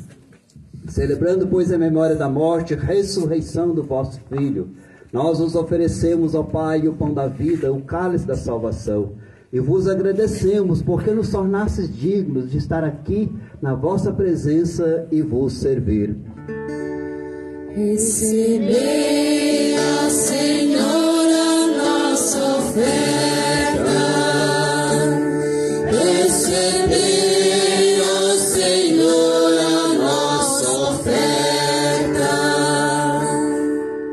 Celebrando, pois, a memória da morte e ressurreição do vosso Filho, nós vos oferecemos, ó Pai, o pão da vida, o cálice da salvação. E vos agradecemos porque nos tornastes dignos de estar aqui na vossa presença e vos servir. Recebei, ó Senhor, a nossa oferta. Recebei, ó Senhor, a nossa oferta.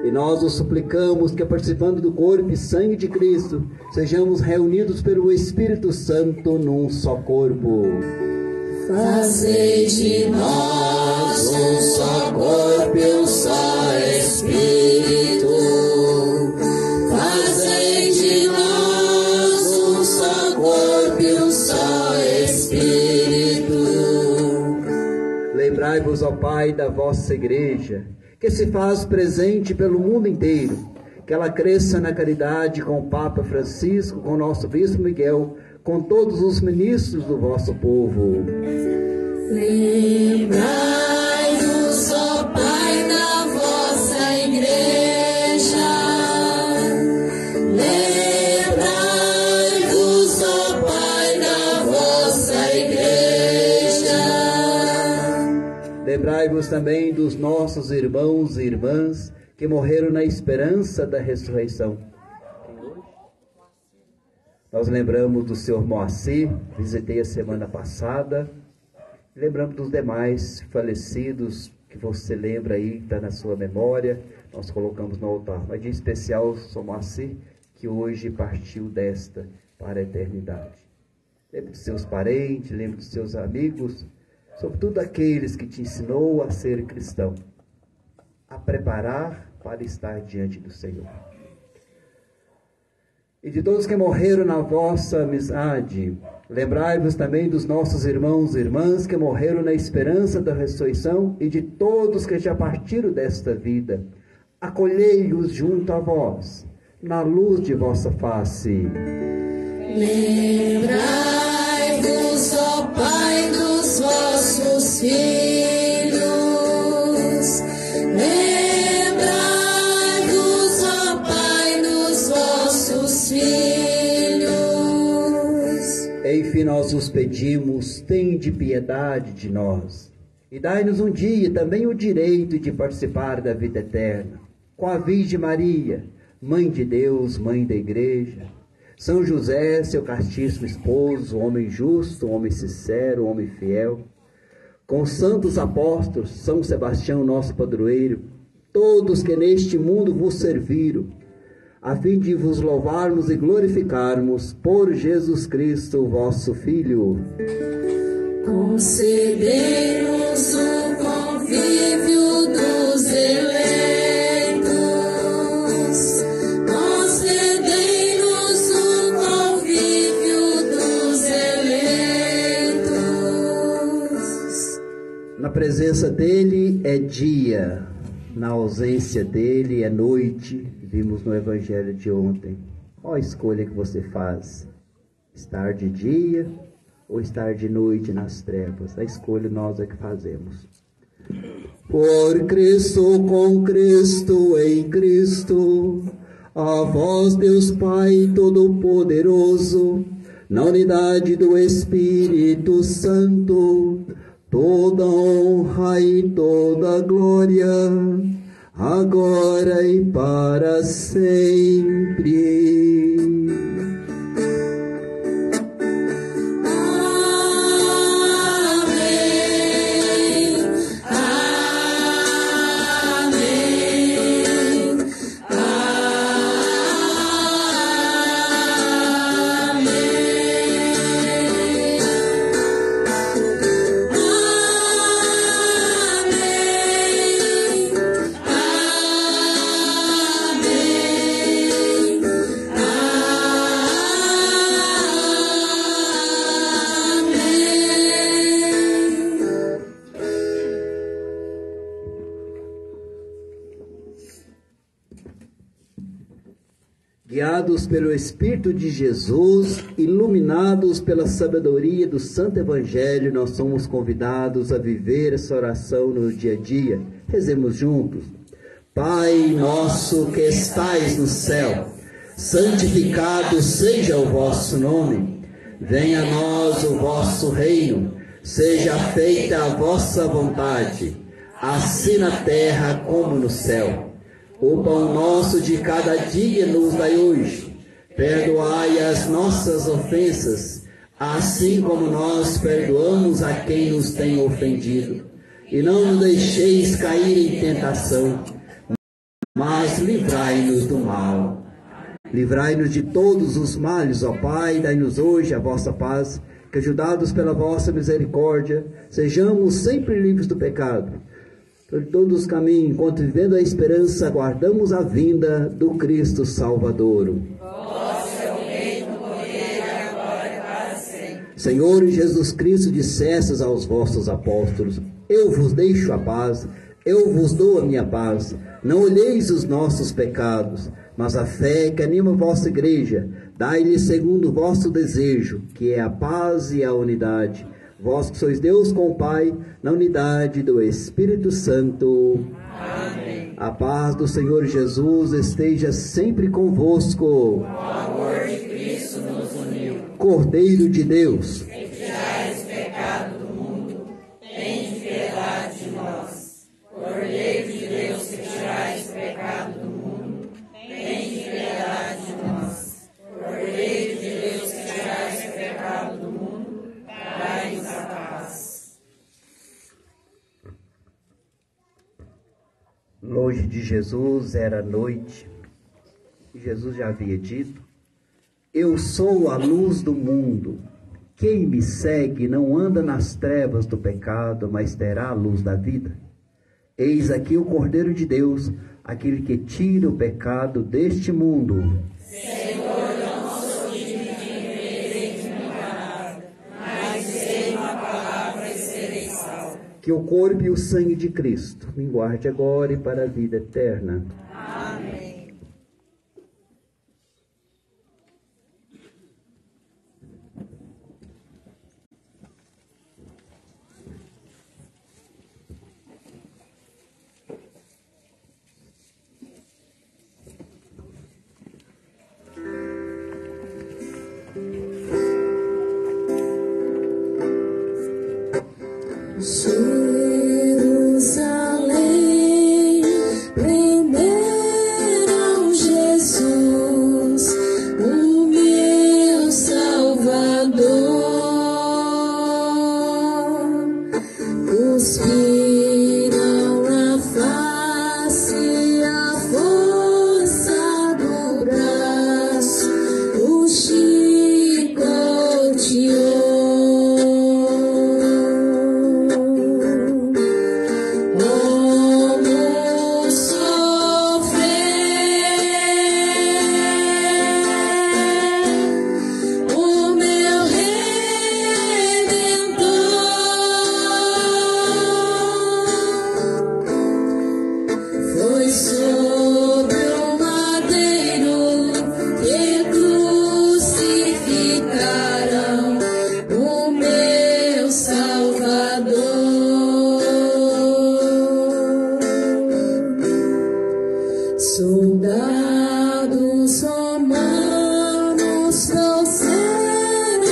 E nós os suplicamos que, participando do corpo e sangue de Cristo, sejamos reunidos pelo Espírito Santo num só corpo. Fazei de nós um só corpo e um só Espírito. Fazei de nós um só corpo e um só Espírito. Lembrai-vos, ó Pai, da vossa Igreja, que se faz presente pelo mundo inteiro, que ela cresça na caridade com o Papa Francisco, com o nosso Bispo Miguel, com todos os ministros do vosso povo. Lembrai-vos, ó Pai, da vossa Igreja. Lembrai-vos, ó Pai, da vossa Igreja. Lembrai-vos também dos nossos irmãos e irmãs que morreram na esperança da ressurreição. Nós lembramos do senhor Moacir, visitei a semana passada. Lembramos dos demais falecidos que você lembra aí, está na sua memória. Nós colocamos no altar. Mas de especial o senhor Moacir, que hoje partiu desta para a eternidade. Lembre dos seus parentes, lembre dos seus amigos, sobretudo aqueles que te ensinou a ser cristão, a preparar para estar diante do Senhor. E de todos que morreram na vossa amizade, lembrai-vos também dos nossos irmãos e irmãs que morreram na esperança da ressurreição e de todos que já partiram desta vida. Acolhei-os junto a vós, na luz de vossa face. Lembrai-vos, ó Pai, dos vossos filhos. Lembrai-vos, ó Pai, dos vossos filhos. Enfim, nós os pedimos, tende piedade de nós, e dai-nos um dia também o direito de participar da vida eterna, com a Virgem Maria, Mãe de Deus, Mãe da Igreja, São José, seu castíssimo esposo, homem justo, homem sincero, homem fiel, com os santos apóstolos, São Sebastião, nosso padroeiro, todos que neste mundo vos serviram, a fim de vos louvarmos e glorificarmos por Jesus Cristo, vosso Filho. Concedei-nos o convívio dos eleitos. Concedei-nos o convívio dos eleitos. Na presença dele é dia, na ausência dele é noite. Vimos no Evangelho de ontem. Qual a escolha que você faz? Estar de dia ou estar de noite nas trevas? A escolha nós é que fazemos. Por Cristo, com Cristo, em Cristo, a vós, Deus Pai Todo-Poderoso, na unidade do Espírito Santo, toda honra e toda glória, agora e para sempre. Guiados pelo Espírito de Jesus, iluminados pela sabedoria do Santo Evangelho, nós somos convidados a viver essa oração no dia a dia. Rezemos juntos. Pai nosso que estais no céu, santificado seja o vosso nome. Venha a nós o vosso reino. Seja feita a vossa vontade, assim na terra como no céu. O pão nosso de cada dia nos dai hoje. Perdoai as nossas ofensas, assim como nós perdoamos a quem nos tem ofendido. E não nos deixeis cair em tentação, mas livrai-nos do mal. Livrai-nos de todos os males, ó Pai, dai-nos hoje a vossa paz, que ajudados pela vossa misericórdia, sejamos sempre livres do pecado. Por todos os caminhos, enquanto vivendo a esperança, aguardamos a vinda do Cristo Salvador. Vosso é o reino, o poder e a glória para sempre. Senhor Jesus Cristo, dissestes aos vossos apóstolos: eu vos deixo a paz, eu vos dou a minha paz. Não olheis os nossos pecados, mas a fé que anima a vossa igreja. Dai-lhe segundo o vosso desejo, que é a paz e a unidade. Vós que sois Deus com o Pai, na unidade do Espírito Santo. Amém. A paz do Senhor Jesus esteja sempre convosco. O amor de Cristo nos uniu. Cordeiro de Deus, Que tirais o pecado do mundo, tende piedade de nós. Cordeiro de Deus, que tirais o pecado do mundo, tende piedade de nós. Cordeiro de Deus, que tirais o pecado do mundo, dai-nos a paz. Longe de Jesus era noite, e Jesus já havia dito: eu sou a luz do mundo. Quem me segue não anda nas trevas do pecado, mas terá a luz da vida. Eis aqui o Cordeiro de Deus, aquele que tira o pecado deste mundo. Senhor, não sou digno de viver de minha palavra, mas dizei uma palavra e serei salvo. Que o corpo e o sangue de Cristo me guarde agora e para a vida eterna. Amém. Jerusalém, prenderam Jesus, o meu Salvador. Cuspiram na face a força do braço, o chicoteou. Soldados romanos trouxeram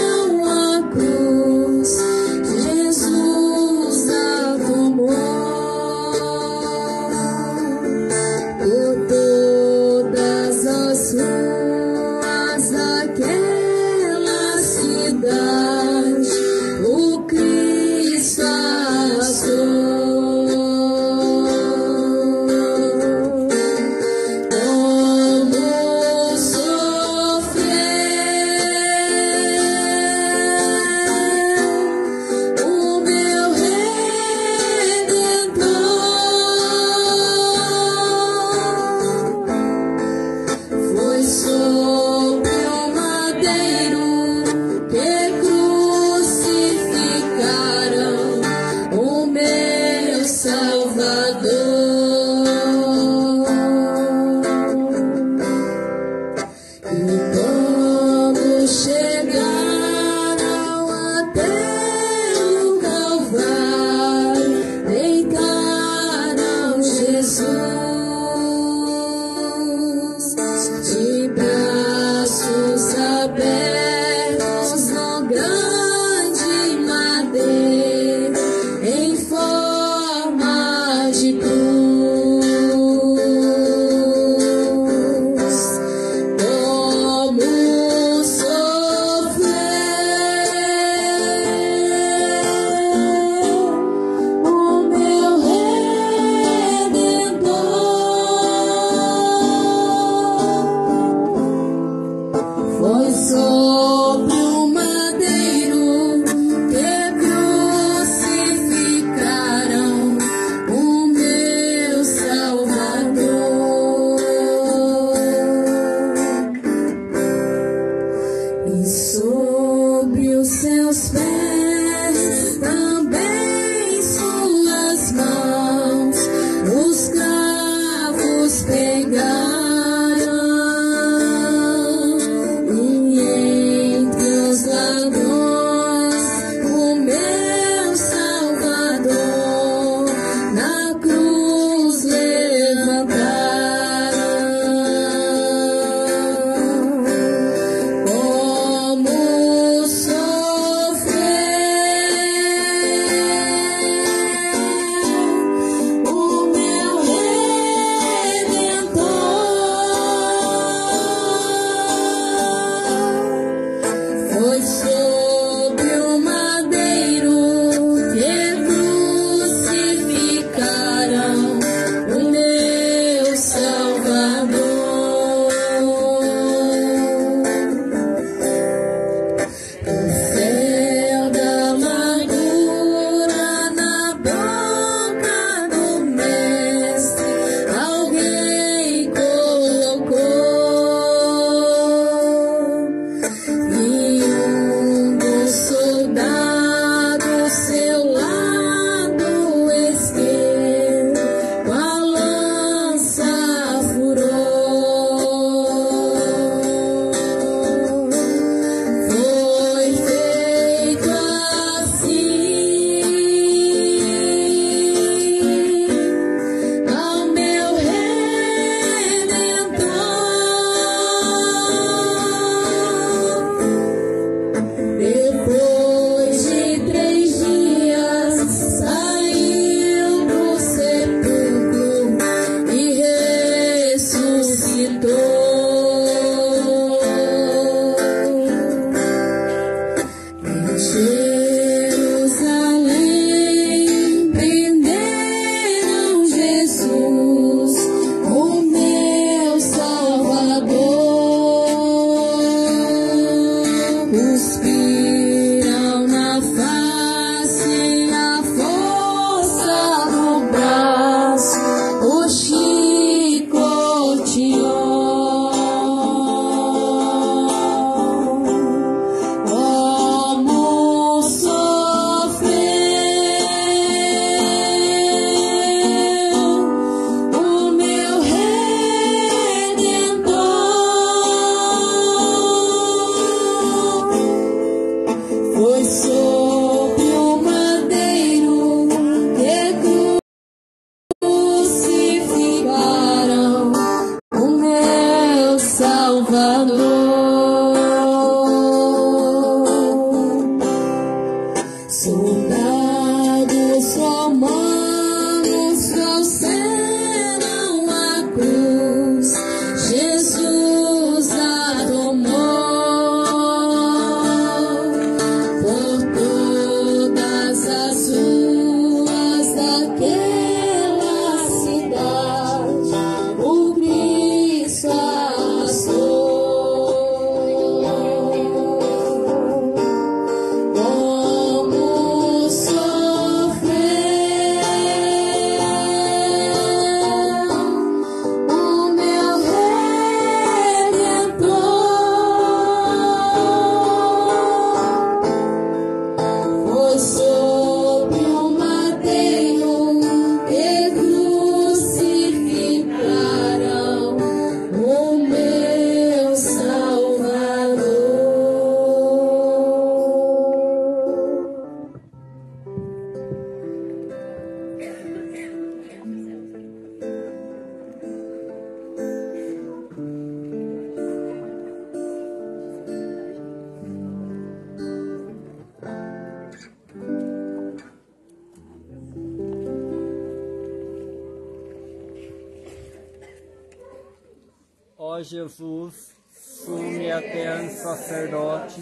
Ó Jesus, sume eterno sacerdote,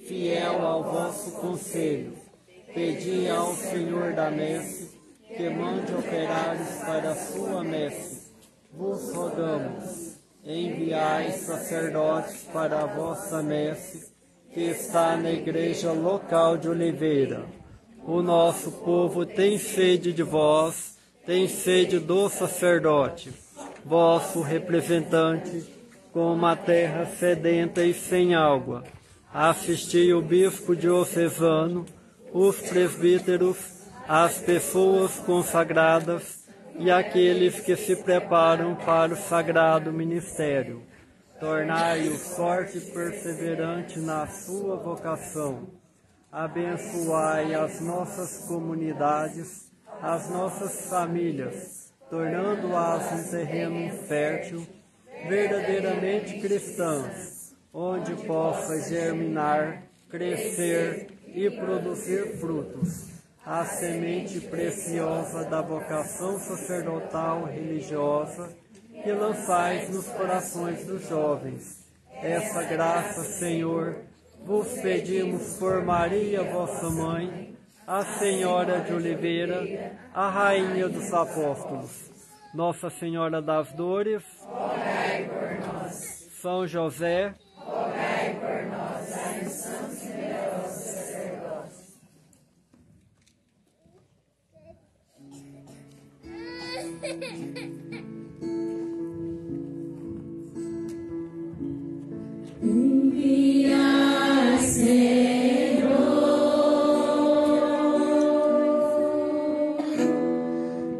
fiel ao vosso conselho, pedi ao Senhor da messe que mande operários para a sua messe. Vos rogamos, enviai sacerdotes para a vossa messe, que está na igreja local de Oliveira. O nosso povo tem sede de vós, tem sede do sacerdote, vosso representante, com uma terra sedenta e sem água. Assisti o bispo diocesano, os presbíteros, as pessoas consagradas e aqueles que se preparam para o sagrado ministério. Tornai-os forte e perseverante na sua vocação. Abençoai as nossas comunidades, as nossas famílias, tornando-as um terreno fértil, verdadeiramente cristãs, onde possa germinar, crescer e produzir frutos, a semente preciosa da vocação sacerdotal religiosa que lançais nos corações dos jovens. Essa graça, Senhor, vos pedimos por Maria, vossa mãe, a Senhora de Oliveira, a Rainha dos Apóstolos, Nossa Senhora das Dores, rogai por nós. São José, rogai por nós. Ai, santos e poderosos sacerdotes. Enviai, Senhor,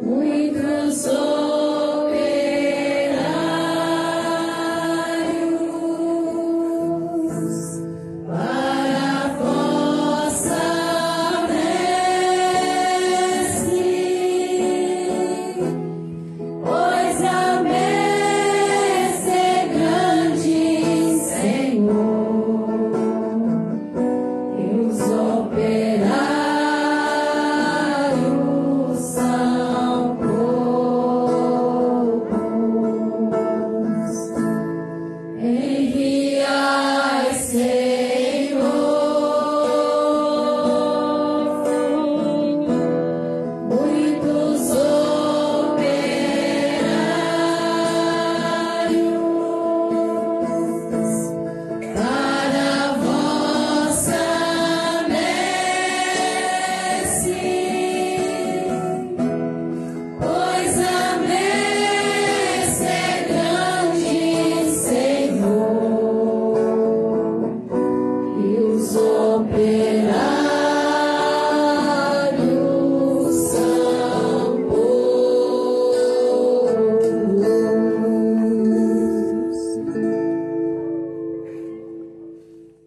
muitos operários para a vossa messe, pois a messe é grande, Senhor.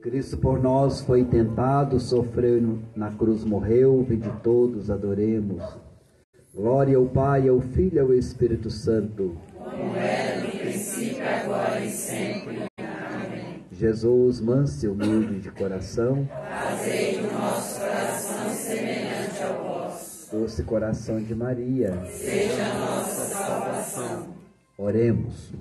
Cristo por nós foi tentado, sofreu na cruz, morreu, vinde todos adoremos. Glória ao Pai, ao Filho e ao Espírito Santo. Como era no princípio, agora e sempre. Amém. Jesus, manso e humilde de coração, fazei do nosso coração semelhante ao vosso. Doce coração de Maria, seja a nossa salvação. Oremos.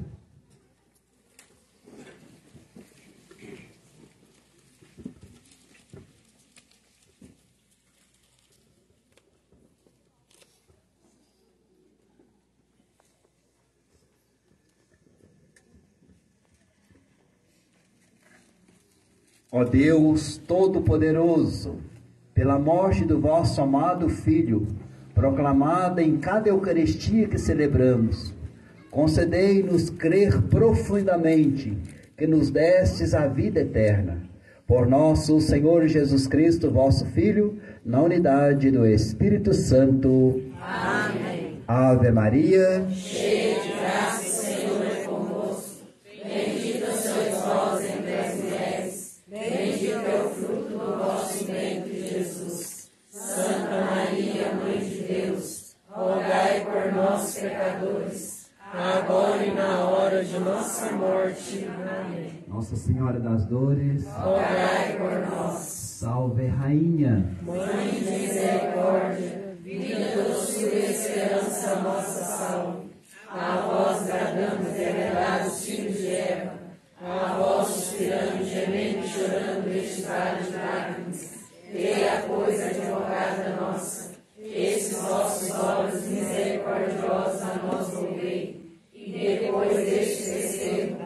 Ó Deus Todo-Poderoso, pela morte do vosso amado Filho, proclamada em cada Eucaristia que celebramos, concedei-nos crer profundamente que nos destes a vida eterna. Por nosso Senhor Jesus Cristo, vosso Filho, na unidade do Espírito Santo. Amém. Ave Maria, cheia de graça, o Senhor é convosco. Bendita sois vós entre as mulheres. Bendito é o fruto do vosso ventre, Jesus. Santa Maria, Mãe de Deus, rogai por nós, pecadores, agora e na hora de nossa morte. Amém. Nossa Senhora das Dores, rogai por nós. Salve, Rainha, Mãe de misericórdia, vida, doçura e esperança, nossa salve. A vós bradamos, venerados filhos de vale de lágrimas. Vê a coisa advogada nossa, esses vossos olhos misericordiosos a nós volvei, e depois deste desterro,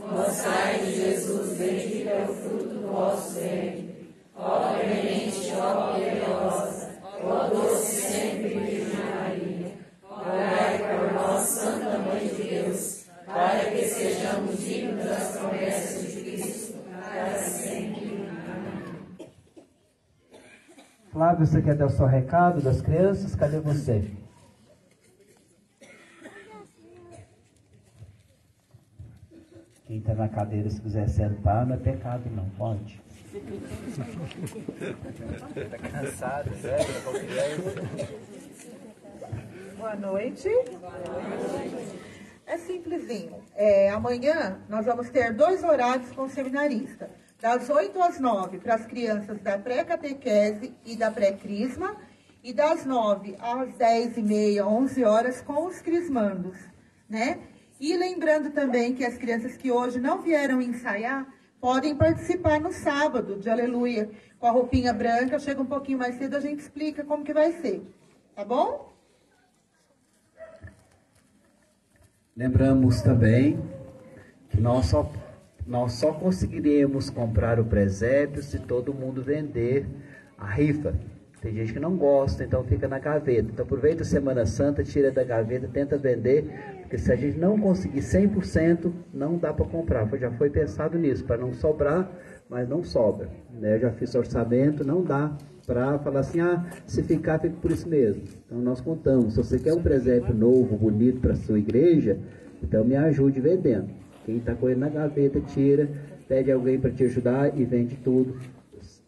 mostrai de Jesus, bendito é o fruto do vosso ventre. Ó clemente, ó piedosa, ó doce sempre Virgem Maria, orai por nós, Santa Mãe de Deus, para que sejamos dignos das promessas de Cristo, para sempre. Amém. Flávio, você quer dar o seu recado das crianças? Cadê você? Quem está na cadeira, se quiser sentar, não é pecado não, pode. Está cansado, sério? Boa noite. É simplesinho. Amanhã nós vamos ter 2 horários com o seminarista. Das 8 às 9 para as crianças da pré-catequese e da pré-crisma. E das 9 às 10h30, 11 horas com os crismandos, né? E lembrando também que as crianças que hoje não vieram ensaiar podem participar no sábado de Aleluia com a roupinha branca. Chega um pouquinho mais cedo, a gente explica como que vai ser. Tá bom? Lembramos também que nós só conseguiremos comprar o presépio se todo mundo vender a rifa. Tem gente que não gosta, então fica na gaveta. Então aproveita a Semana Santa, tira da gaveta, tenta vender, porque se a gente não conseguir 100%, não dá para comprar. Já foi pensado nisso, para não sobrar, mas não sobra. Eu já fiz orçamento, não dá para falar assim, se ficar, fica por isso mesmo. Então nós contamos, se você quer um presépio novo, bonito para a sua igreja, então me ajude vendendo. Quem está correndo na gaveta, tira, pede alguém para te ajudar e vende tudo,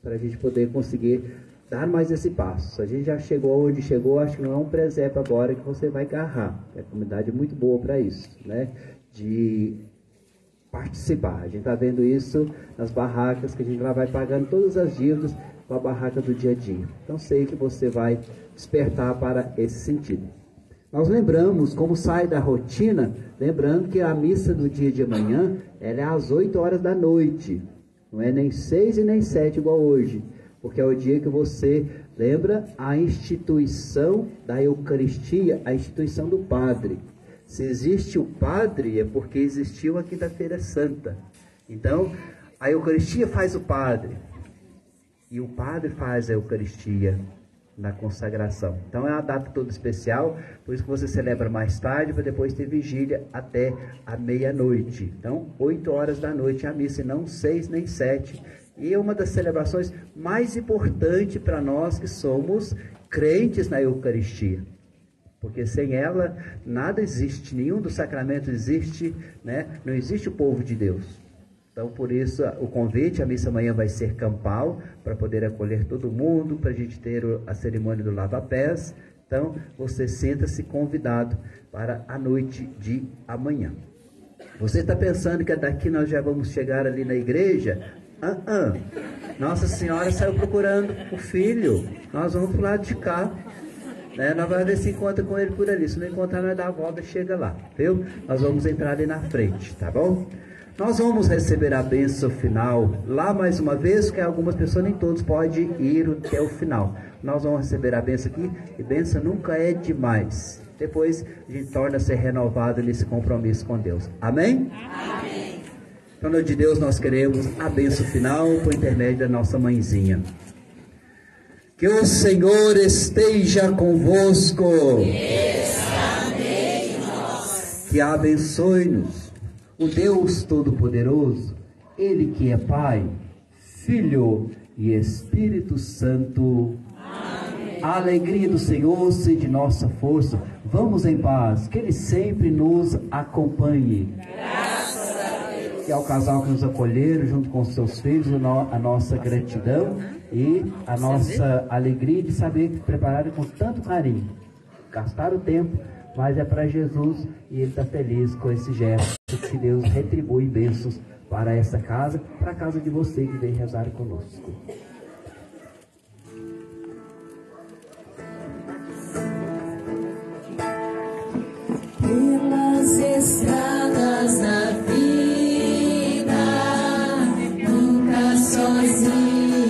para a gente poder conseguir dar mais esse passo. A gente já chegou onde chegou, acho que não é um presépio agora que você vai agarrar. A comunidade é muito boa para isso, né? De participar. A gente está vendo isso nas barracas, que a gente lá vai pagando todas as dívidas com a barraca do dia a dia. Então sei que você vai despertar para esse sentido. Nós lembramos, como sai da rotina, lembrando que a missa do dia de amanhã, ela é às 8 horas da noite. Não é nem 6 e nem 7 igual hoje. Porque é o dia que você lembra a instituição da Eucaristia, a instituição do Padre. Se existe o Padre, é porque existiu a Quinta-feira Santa. Então, a Eucaristia faz o Padre. E o Padre faz a Eucaristia na consagração. Então, é uma data toda especial, por isso que você celebra mais tarde, para depois ter vigília até a meia-noite. Então, 8 horas da noite é a missa, e não 6 nem 7. E é uma das celebrações mais importantes para nós que somos crentes na Eucaristia. Porque sem ela, nada existe, nenhum dos sacramentos existe, né? Não existe o povo de Deus. Então, por isso, o convite, a missa amanhã vai ser campal, para poder acolher todo mundo, para a gente ter a cerimônia do lava-pés. Então, você sinta-se convidado para a noite de amanhã. Você está pensando que daqui nós já vamos chegar ali na igreja? Nossa Senhora saiu procurando o filho, nós vamos para o lado de cá, né? Nós vamos ver se encontra com ele por ali, se não encontrar nós dá a volta e chega lá, viu? Nós vamos entrar ali na frente, tá bom? Nós vamos receber a bênção final lá mais uma vez, porque algumas pessoas, nem todos podem ir até o final. Nós vamos receber a bênção aqui, e bênção nunca é demais. Depois a gente torna-se renovado nesse compromisso com Deus. Amém? Amém. Em nome de Deus, nós queremos a bênção final por intermédio da nossa mãezinha. Que o Senhor esteja convosco. Que abençoe-nos o Deus Todo-Poderoso, Ele que é Pai, Filho e Espírito Santo. Amém. A alegria do Senhor seja nossa força. Vamos em paz, que Ele sempre nos acompanhe. E ao casal que nos acolheram, junto com seus filhos, a nossa gratidão e a nossa alegria de saber que prepararam com tanto carinho. Gastaram tempo, mas é para Jesus e Ele está feliz com esse gesto. Que Deus retribui bênçãos para essa casa, para a casa de você que vem rezar conosco. Pelas estradas da vida, nunca sozinho.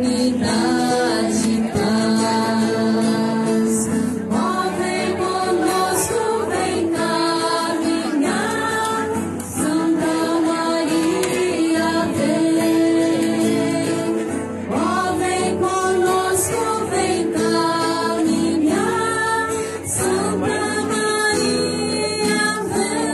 unidade e paz. Ó, vem conosco, vem caminhar, Santa Maria vem. Ó, vem conosco, vem caminhar, Santa Maria vem.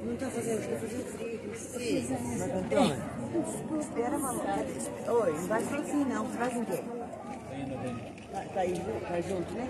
Não está fazendo, está fazendo frio. Sim. Espera, mamãe. Oi, não vai assim não. Você vai com quem? Tá aí, tá junto, né?